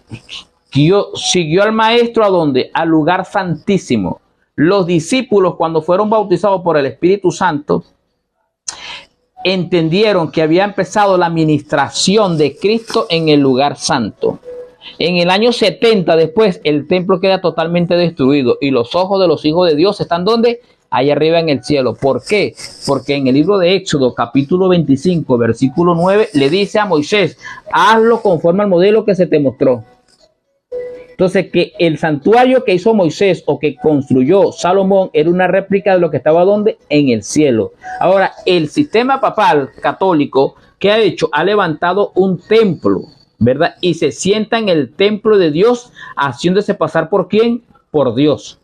siguió al maestro ¿a dónde? Al lugar santísimo. Los discípulos, cuando fueron bautizados por el Espíritu Santo, entendieron que había empezado la ministración de Cristo en el lugar santo. En el año 70 después, el templo queda totalmente destruido y los ojos de los hijos de Dios están ¿dónde? Ahí arriba en el cielo. ¿Por qué? Porque en el libro de Éxodo, capítulo 25, versículo 9, le dice a Moisés, hazlo conforme al modelo que se te mostró. Entonces, que el santuario que hizo Moisés o que construyó Salomón era una réplica de lo que estaba ¿dónde? En el cielo. Ahora, el sistema papal católico, ¿qué ha hecho? Ha levantado un templo, ¿verdad? Y se sienta en el templo de Dios, haciéndose pasar ¿por quién? Por Dios.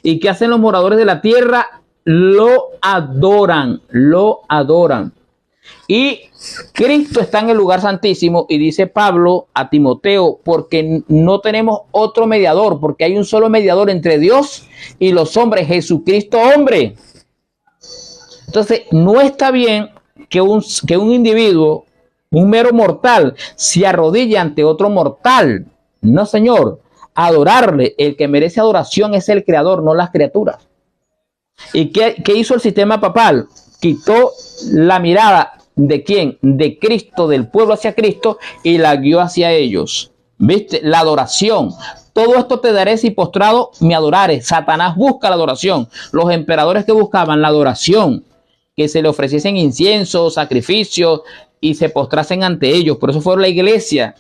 ¿Y qué hacen los moradores de la tierra? lo adoran, lo adoran. Y Cristo está en el lugar santísimo y dice Pablo a Timoteo, porque no tenemos otro mediador, porque hay un solo mediador entre Dios y los hombres, Jesucristo hombre. Entonces, no está bien que un individuo, un mero mortal, se arrodille ante otro mortal. No, señor. Adorarle, el que merece adoración es el creador, no las criaturas. ¿Y qué hizo el sistema papal? Quitó la mirada ¿de quién? De Cristo, del pueblo hacia Cristo, y la guió hacia ellos. ¿Viste? La adoración. Todo esto te daré si postrado me adorares. Satanás busca la adoración. Los emperadores que buscaban la adoración, que se le ofreciesen inciensos, sacrificios y se postrasen ante ellos. Por eso fue la iglesia.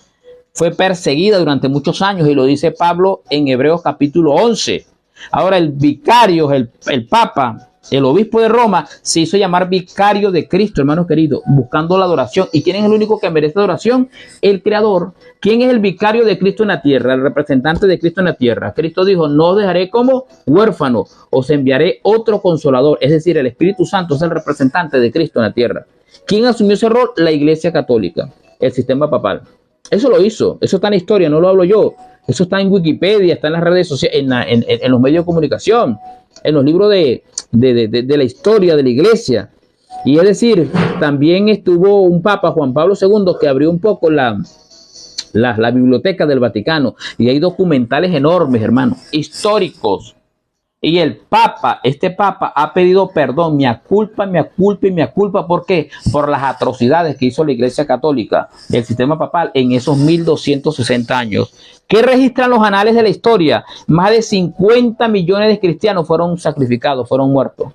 Fue perseguida durante muchos años y lo dice Pablo en Hebreos capítulo 11. Ahora el vicario, el Papa, el obispo de Roma, se hizo llamar vicario de Cristo, hermanos queridos, buscando la adoración. ¿Y quién es el único que merece adoración? El Creador. ¿Quién es el vicario de Cristo en la tierra? El representante de Cristo en la tierra. Cristo dijo, no os dejaré como huérfano, os enviaré otro consolador. Es decir, el Espíritu Santo es el representante de Cristo en la tierra. ¿Quién asumió ese rol? La Iglesia Católica, el sistema papal. Eso lo hizo, eso está en la historia, no lo hablo yo. Eso está en Wikipedia, está en las redes sociales, en los medios de comunicación, en los libros de la historia de la iglesia. Y es decir, también estuvo un papa, Juan Pablo II, que abrió un poco la biblioteca del Vaticano. Y hay documentales enormes, hermanos, históricos. Y el Papa, este Papa ha pedido perdón, me aculpa. ¿Por qué? Por las atrocidades que hizo la Iglesia Católica, el sistema papal, en esos 1260 años. ¿Qué registran los anales de la historia? Más de 50 millones de cristianos fueron sacrificados, fueron muertos.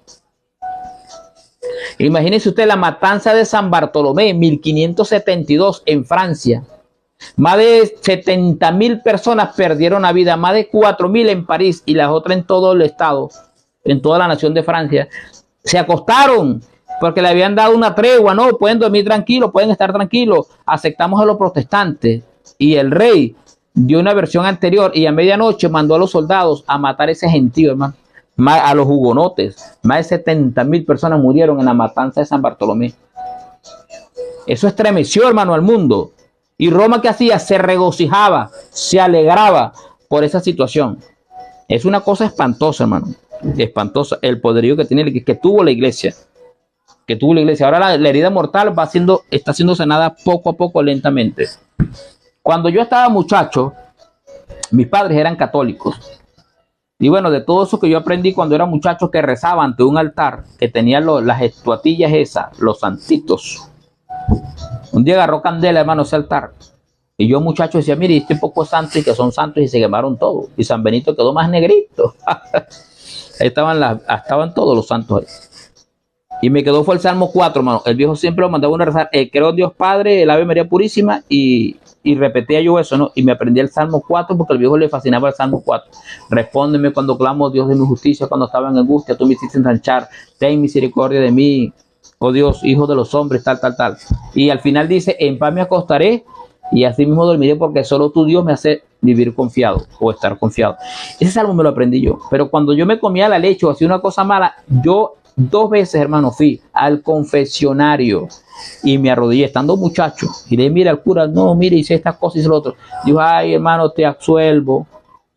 Imagínense usted la matanza de San Bartolomé en 1572 en Francia. Más de 70.000 personas perdieron la vida, más de 4.000 en París y las otras en todo el estado, en toda la nación de Francia. Se acostaron porque le habían dado una tregua, no, pueden dormir tranquilos, pueden estar tranquilos, aceptamos a los protestantes. Y el rey dio una versión anterior y a medianoche mandó a los soldados a matar a ese gentío, hermano, a los hugonotes. Más de 70.000 personas murieron en la matanza de San Bartolomé. Eso estremeció, hermano, al mundo. Y Roma, ¿qué hacía? Se regocijaba, se alegraba por esa situación. Es una cosa espantosa, hermano. Espantosa. El poderío que tiene, que tuvo la iglesia. Ahora la herida mortal está siendo sanada poco a poco, lentamente. Cuando yo estaba muchacho, mis padres eran católicos. Y bueno, de todo eso que yo aprendí cuando era muchacho, que rezaba ante un altar, que tenía las estatuillas esas, los santitos. Un día agarró candela, hermano, ese altar. Y yo, muchacho, decía, mire, este poco santo y que son santos y se quemaron todos. Y San Benito quedó más negrito. Ahí estaban todos los santos ahí. Y me quedó fue el Salmo 4, hermano. El viejo siempre lo mandaba uno a rezar. Creo en Dios Padre, el Ave María Purísima. Y repetía yo eso, ¿no? Y me aprendí el Salmo 4 porque al viejo le fascinaba el Salmo 4. Respóndeme cuando clamo, Dios de mi justicia, cuando estaba en angustia. Tú me hiciste ensanchar. Ten misericordia de mí. Oh Dios, hijo de los hombres, tal. Y al final dice, en paz me acostaré y así mismo dormiré porque solo tu Dios me hace vivir confiado o estar confiado. Ese salmo me lo aprendí yo. Pero cuando yo me comía la leche o hacía una cosa mala, yo 2 veces, hermano, fui al confesionario y me arrodillé estando muchacho. Y le dije, mira al cura, no, mire, hice estas cosas, hice lo otro. Dijo, ay, hermano, te absuelvo.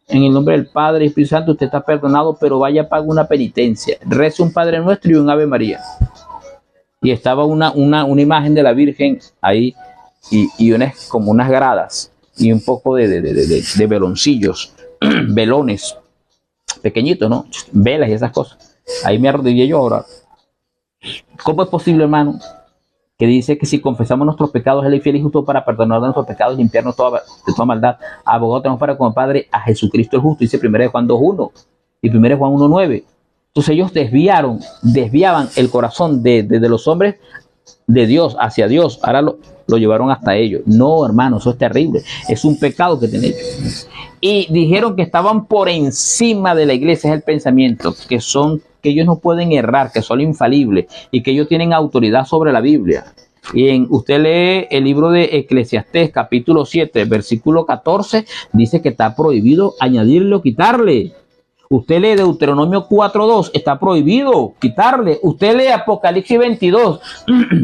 En el nombre del Padre y Espíritu Santo, usted está perdonado, pero vaya, pague una penitencia. Rece un Padre Nuestro y un Ave María. Y estaba una imagen de la Virgen ahí y como unas gradas y un poco de veloncillos, velones pequeñitos, ¿no? Velas y esas cosas. Ahí me arrodillé yo ahora. ¿Cómo es posible, hermano, que dice que si confesamos nuestros pecados, Él es fiel y justo para perdonar nuestros pecados y limpiarnos de toda maldad? Abogado tenemos para con el Padre a Jesucristo el justo, dice 1 Juan 2.1 y 1 Juan 1.9. Entonces ellos desviaban el corazón de los hombres de Dios hacia Dios. Ahora lo llevaron hasta ellos. No, hermano, eso es terrible. Es un pecado que tienen ellos. Y dijeron que estaban por encima de la iglesia, es el pensamiento, que ellos no pueden errar, que son infalibles y que ellos tienen autoridad sobre la Biblia. Y usted lee el libro de Eclesiastés, capítulo 7, versículo 14, dice que está prohibido añadirle o quitarle. Usted lee Deuteronomio 4:2, está prohibido quitarle. Usted lee Apocalipsis 22,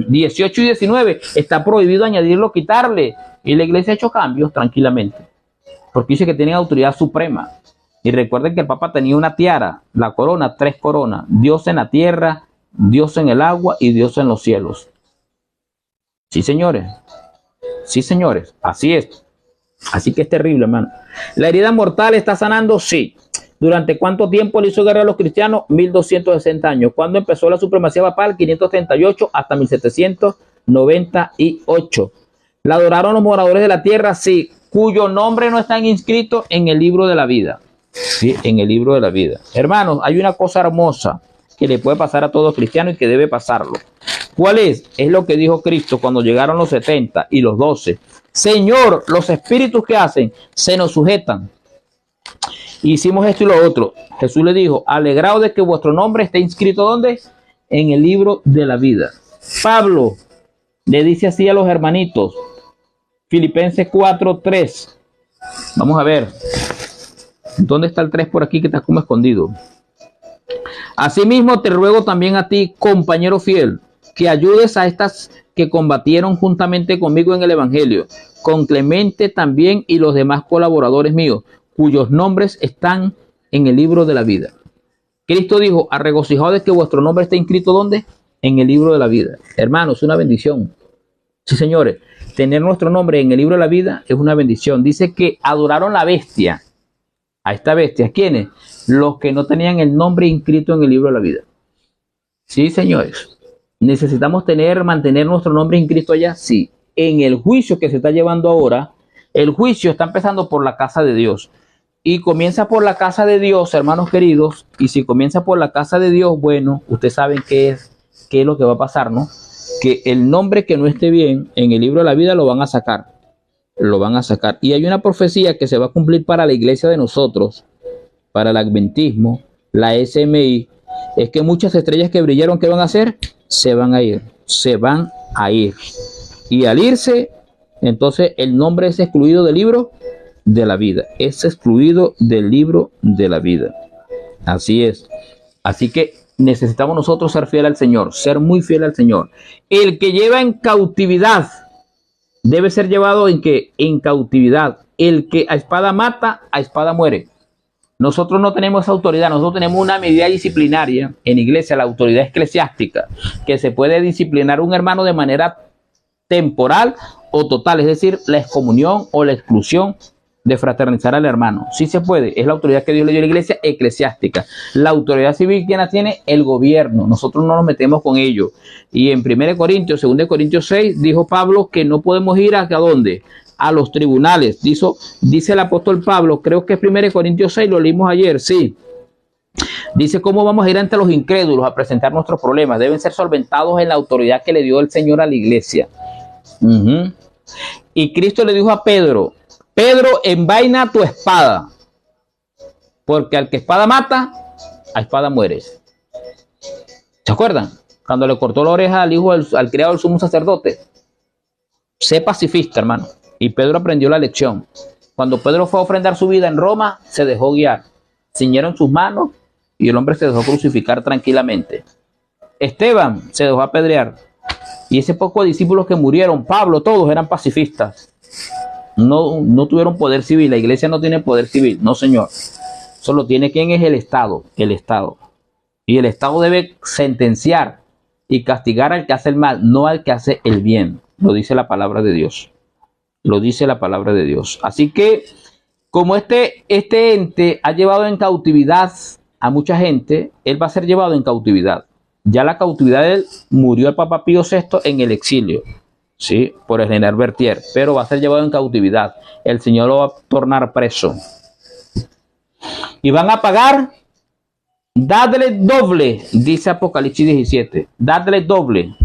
18 y 19, está prohibido añadirlo, quitarle. Y la iglesia ha hecho cambios tranquilamente, porque dice que tienen autoridad suprema. Y recuerden que el Papa tenía una tiara, la corona, 3 coronas: Dios en la tierra, Dios en el agua y Dios en los cielos. Sí, señores. Sí, señores. Así es. Así que es terrible, hermano. ¿La herida mortal está sanando? Sí. ¿Durante cuánto tiempo le hizo guerra a los cristianos? 1260 años. ¿Cuándo empezó la supremacía papal? 538 hasta 1798. ¿La adoraron los moradores de la tierra? Sí. ¿Cuyo nombre no están inscritos en el libro de la vida? Sí, en el libro de la vida. Hermanos, hay una cosa hermosa que le puede pasar a todo cristiano y que debe pasarlo. ¿Cuál es? Es lo que dijo Cristo cuando llegaron los 70 y los 12. Señor, los espíritus que hacen se nos sujetan. Hicimos esto y lo otro. Jesús le dijo: alegraos de que vuestro nombre esté inscrito ¿dónde? En el libro de la vida. Pablo le dice así a los hermanitos. Filipenses 4:3. Vamos a ver. ¿Dónde está el 3 por aquí que está como escondido? Asimismo te ruego también a ti, compañero fiel, que ayudes a estas que combatieron juntamente conmigo en el evangelio, con Clemente también y los demás colaboradores míos, cuyos nombres están en el libro de la vida. Cristo dijo: regocijaos de que vuestro nombre esté inscrito ¿dónde? En el libro de la vida. Hermanos, es una bendición. Sí, señores, tener nuestro nombre en el libro de la vida es una bendición. Dice que adoraron la bestia. A esta bestia, ¿quiénes? Los que no tenían el nombre inscrito en el libro de la vida. Sí, señores. ¿Necesitamos mantener nuestro nombre inscrito allá? Sí. En el juicio que se está llevando ahora, el juicio está empezando por la casa de Dios. Y comienza por la casa de Dios, hermanos queridos. Y si comienza por la casa de Dios, bueno, ustedes saben qué es lo que va a pasar, ¿no? Que el nombre que no esté bien en el libro de la vida lo van a sacar. Lo van a sacar. Y hay una profecía que se va a cumplir para la iglesia de nosotros, para el adventismo, la SMI. Es que muchas estrellas que brillaron, ¿qué van a hacer? Se van a ir. Se van a ir. Y al irse, entonces el nombre es excluido del libro de la vida. Es excluido del libro de la vida. Así es. Así que necesitamos nosotros ser fieles al Señor, ser muy fieles al Señor. El que lleva en cautividad debe ser llevado en cautividad. El que a espada mata, a espada muere. Nosotros no tenemos esa autoridad. Nosotros tenemos una medida disciplinaria en iglesia, la autoridad eclesiástica, que se puede disciplinar a un hermano de manera temporal o total, es decir, la excomunión o la exclusión de fraternizar al hermano. Sí se puede, es la autoridad que Dios le dio a la iglesia eclesiástica. La autoridad civil, ¿quién la tiene? El gobierno. Nosotros no nos metemos con ello. Y en 1 Corintios, 2 Corintios 6, dijo Pablo que no podemos ir ¿a dónde? A los tribunales. Dice el apóstol Pablo, creo que es 1 Corintios 6, lo leímos ayer, sí. Dice: ¿cómo vamos a ir ante los incrédulos a presentar nuestros problemas? Deben ser solventados en la autoridad que le dio el Señor a la iglesia. Y Cristo le dijo a Pedro: Pedro, envaina tu espada, porque al que espada mata, a espada muere. ¿Se acuerdan? Cuando le cortó la oreja al hijo al criado del sumo sacerdote. Sé pacifista, hermano. Y Pedro aprendió la lección. Cuando Pedro fue a ofrendar su vida en Roma, se dejó guiar. Ciñeron sus manos y el hombre se dejó crucificar tranquilamente. Esteban se dejó apedrear. Y ese poco de discípulos que murieron, Pablo, todos eran pacifistas. No tuvieron poder civil. La iglesia no tiene poder civil. No, señor. Solo tiene ¿quién es? El Estado. El Estado. Y el Estado debe sentenciar y castigar al que hace el mal, no al que hace el bien. Lo dice la palabra de Dios. Lo dice la palabra de Dios. Así que, como este ente ha llevado en cautividad a mucha gente, él va a ser llevado en cautividad. Ya la cautividad de él murió el Papa Pío VI en el exilio. Sí, por el general Berthier, pero va a ser llevado en cautividad. El Señor lo va a tornar preso. Y van a pagar, dadle doble, dice Apocalipsis 17. Dadle doble.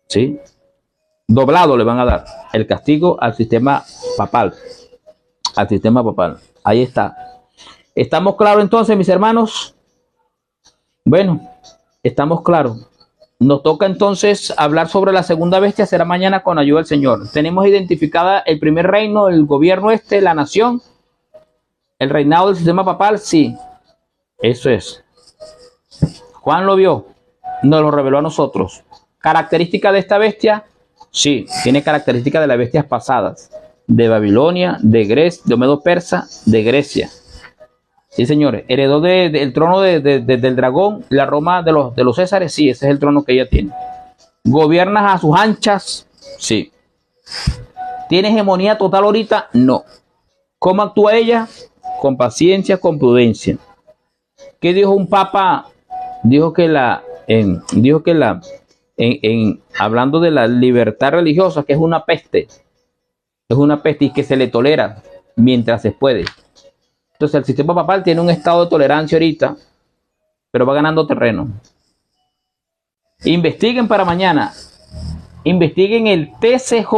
¿Sí? Doblado le van a dar el castigo al sistema papal. Al sistema papal. Ahí está. ¿Estamos claros entonces, mis hermanos? Bueno, estamos claros. Nos toca entonces hablar sobre la segunda bestia, será mañana con ayuda del Señor. Tenemos identificada el primer reino, el gobierno la nación, el reinado del sistema papal, sí. Eso es. Juan lo vio, nos lo reveló a nosotros. ¿Característica de esta bestia? Sí, tiene características de las bestias pasadas, de Babilonia, de Grecia, de Medo Persa, de Grecia. Sí, señores, heredó del trono del dragón, la Roma de los Césares, sí, ese es el trono que ella tiene. ¿Gobiernas a sus anchas? Sí. ¿Tiene hegemonía total ahorita? No. ¿Cómo actúa ella? Con paciencia, con prudencia. ¿Qué dijo un papa? Dijo que hablando de la libertad religiosa, que es una peste y que se le tolera mientras se puede. Entonces el sistema papal tiene un estado de tolerancia ahorita, pero va ganando terreno. Investiguen para mañana, investiguen el TCJ,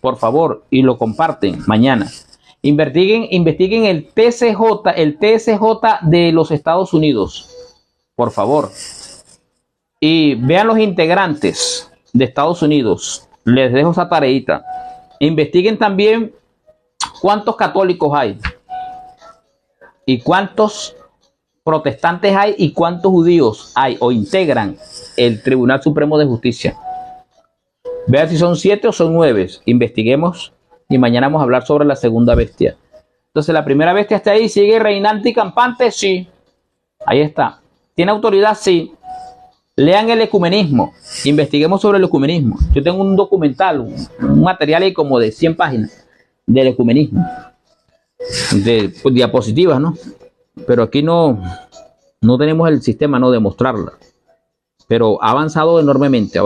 por favor, y lo comparten mañana. Investiguen el TCJ de los Estados Unidos, por favor. Y vean los integrantes de Estados Unidos. Les dejo esa tareita. Investiguen también cuántos católicos hay y cuántos protestantes hay y cuántos judíos hay o integran el Tribunal Supremo de Justicia. Vean si son 7 o son 9. Investiguemos y mañana vamos a hablar sobre la segunda bestia. Entonces la primera bestia está ahí, sigue reinante y campante, sí. Ahí está. ¿Tiene autoridad? Sí. Lean el ecumenismo, investiguemos sobre el ecumenismo. Yo tengo un documental, un material ahí como de 100 páginas del ecumenismo, de pues, diapositivas, ¿no? Pero aquí no tenemos el sistema, ¿no?, de mostrarla. Pero ha avanzado enormemente,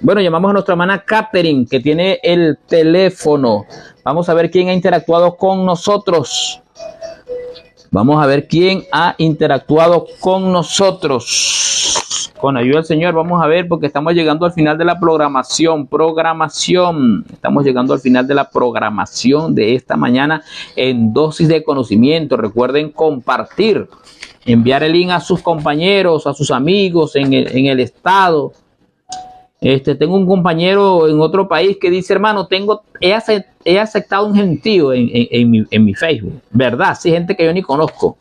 Bueno, llamamos a nuestra hermana Catherine, que tiene el teléfono. Vamos a ver quién ha interactuado con nosotros. Vamos a ver quién ha interactuado con nosotros. Con ayuda del Señor, vamos a ver, porque estamos llegando al final de la programación. Estamos llegando al final de la programación de esta mañana en Dosis de Conocimiento. Recuerden compartir, enviar el link a sus compañeros, a sus amigos en el estado. Tengo un compañero en otro país que dice, hermano, he aceptado un gentío en mi Facebook. ¿Verdad? Sí, gente que yo ni conozco.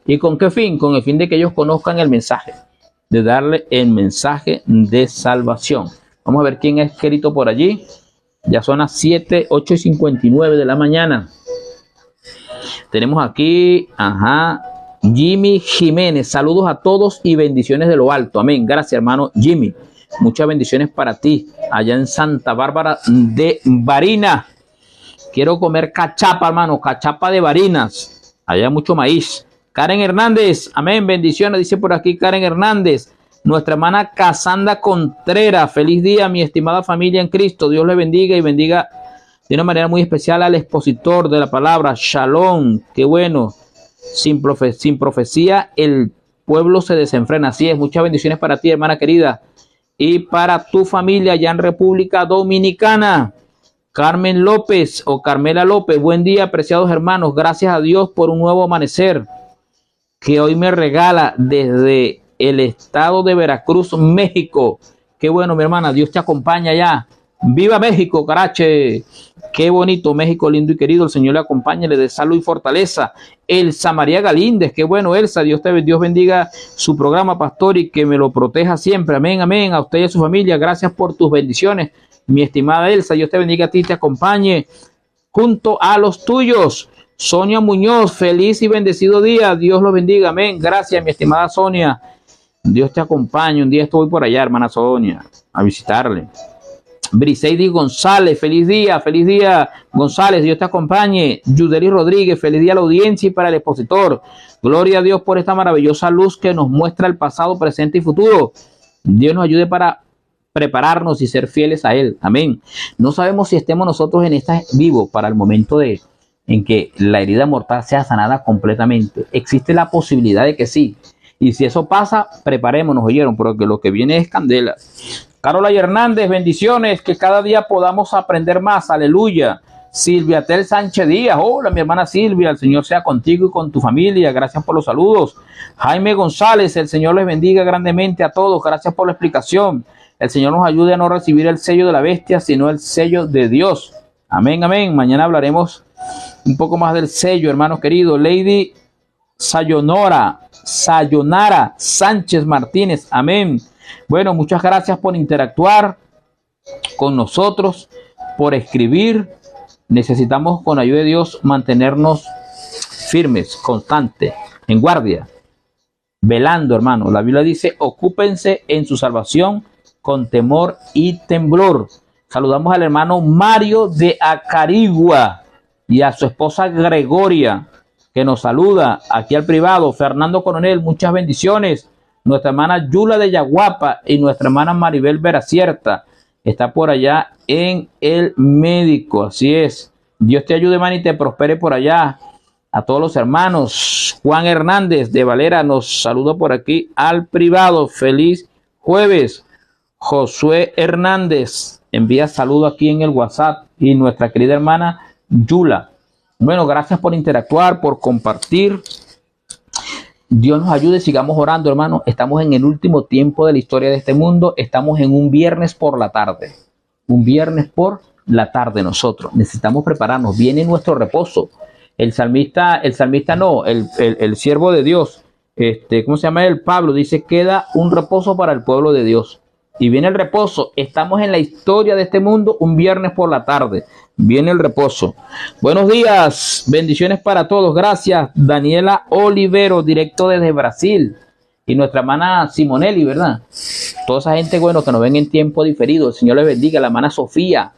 ¿Y con qué fin? Con el fin de que ellos conozcan el mensaje, de darle el mensaje de salvación. Vamos a ver quién ha escrito por allí. Ya son las 8:59 de la mañana. Tenemos aquí, Jimmy Jiménez. Saludos a todos y bendiciones de lo alto. Amén. Gracias, hermano Jimmy. Muchas bendiciones para ti, allá en Santa Bárbara de Barinas. Quiero comer cachapa, hermano, cachapa de Barinas. Allá mucho maíz. Karen Hernández, amén, bendiciones, dice por aquí Karen Hernández. Nuestra hermana Casandra Contreras, feliz día, mi estimada familia en Cristo. Dios le bendiga y bendiga de una manera muy especial al expositor de la palabra. Shalom, qué bueno. Sin profecía el pueblo se desenfrena. Así es, muchas bendiciones para ti, hermana querida. Y para tu familia allá en República Dominicana. Carmen López o Carmela López, buen día, apreciados hermanos. Gracias a Dios por un nuevo amanecer que hoy me regala desde el estado de Veracruz, México. Qué bueno, mi hermana, Dios te acompaña allá. ¡Viva México, carache! Qué bonito, México lindo y querido, el Señor le acompañe, le dé salud y fortaleza. Elsa María Galíndez, qué bueno, Elsa, Dios bendiga su programa, pastor, y que me lo proteja siempre. Amén, amén, a usted y a su familia, gracias por tus bendiciones. Mi estimada Elsa, Dios te bendiga a ti y te acompañe junto a los tuyos. Sonia Muñoz, feliz y bendecido día. Dios los bendiga. Amén. Gracias, mi estimada Sonia. Dios te acompañe. Un día estoy por allá, hermana Sonia, a visitarle. Briseidi González, feliz día, González, Dios te acompañe. Yudeli Rodríguez, feliz día a la audiencia y para el expositor. Gloria a Dios por esta maravillosa luz que nos muestra el pasado, presente y futuro. Dios nos ayude para prepararnos y ser fieles a Él. Amén. No sabemos si estemos nosotros en esta vivo para el momento en que la herida mortal sea sanada completamente. Existe la posibilidad de que sí. Y si eso pasa, preparémonos, oyeron, porque lo que viene es candela. Carola Hernández, bendiciones, que cada día podamos aprender más, aleluya. Silvia Tel Sánchez Díaz, hola mi hermana Silvia, el Señor sea contigo y con tu familia, gracias por los saludos. Jaime González, el Señor les bendiga grandemente a todos, gracias por la explicación. El Señor nos ayude a no recibir el sello de la bestia, sino el sello de Dios. Amén, amén. Mañana hablaremos un poco más del sello, hermanos queridos. Lady Sayonara Sánchez Martínez. Amén. Bueno, muchas gracias por interactuar con nosotros, por escribir. Necesitamos, con ayuda de Dios, mantenernos firmes, constantes, en guardia, velando, hermano. La Biblia dice: ocúpense en su salvación con temor y temblor. Saludamos al hermano Mario de Acarigua y a su esposa Gregoria, que nos saluda aquí al privado. Fernando Coronel, muchas bendiciones. Nuestra hermana Yula de Yaguapa y nuestra hermana Maribel Veracierta está por allá en el médico. Así es. Dios te ayude, hermano, y te prospere por allá. A todos los hermanos. Juan Hernández de Valera nos saluda por aquí al privado. Feliz jueves. Josué Hernández envía saludo aquí en el WhatsApp. Y nuestra querida hermana Yula. Bueno, gracias por interactuar, por compartir. Dios nos ayude, sigamos orando, hermano. Estamos en el último tiempo de la historia de este mundo. Estamos en un viernes por la tarde. Un viernes por la tarde nosotros. Necesitamos prepararnos. Viene nuestro reposo. El siervo de Dios, ¿cómo se llama él? Pablo dice: queda un reposo para el pueblo de Dios. Y viene el reposo. Estamos en la historia de este mundo un viernes por la tarde. Viene el reposo. Buenos días. Bendiciones para todos. Gracias. Daniela Olivero, directo desde Brasil. Y nuestra hermana Simonelli, ¿verdad? Toda esa gente, bueno, que nos ven en tiempo diferido. El Señor les bendiga. La hermana Sofía.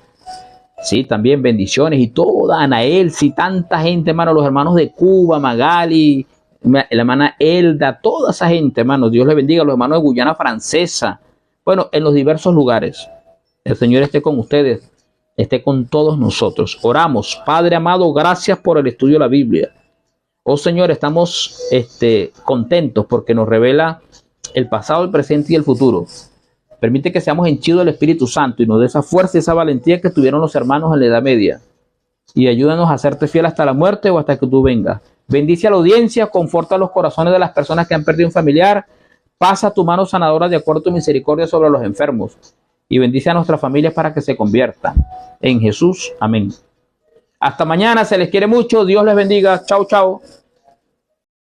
Sí, también bendiciones. Y toda Anael, sí, tanta gente, hermano. Los hermanos de Cuba, Magali, la hermana Elda. Toda esa gente, hermano. Dios les bendiga. Los hermanos de Guyana Francesa. Bueno, en los diversos lugares. El Señor esté con ustedes, esté con todos nosotros. Oramos. Padre amado, gracias por el estudio de la Biblia. Oh Señor, estamos contentos porque nos revela el pasado, el presente y el futuro. Permite que seamos henchidos del Espíritu Santo y nos dé esa fuerza y esa valentía que tuvieron los hermanos en la Edad Media. Y ayúdanos a serte fiel hasta la muerte o hasta que tú vengas. Bendice a la audiencia, conforta los corazones de las personas que han perdido un familiar. Pasa tu mano sanadora de acuerdo a tu misericordia sobre los enfermos. Y bendice a nuestras familias para que se conviertan. En Jesús, amén. Hasta mañana, se les quiere mucho. Dios les bendiga. Chao, chao.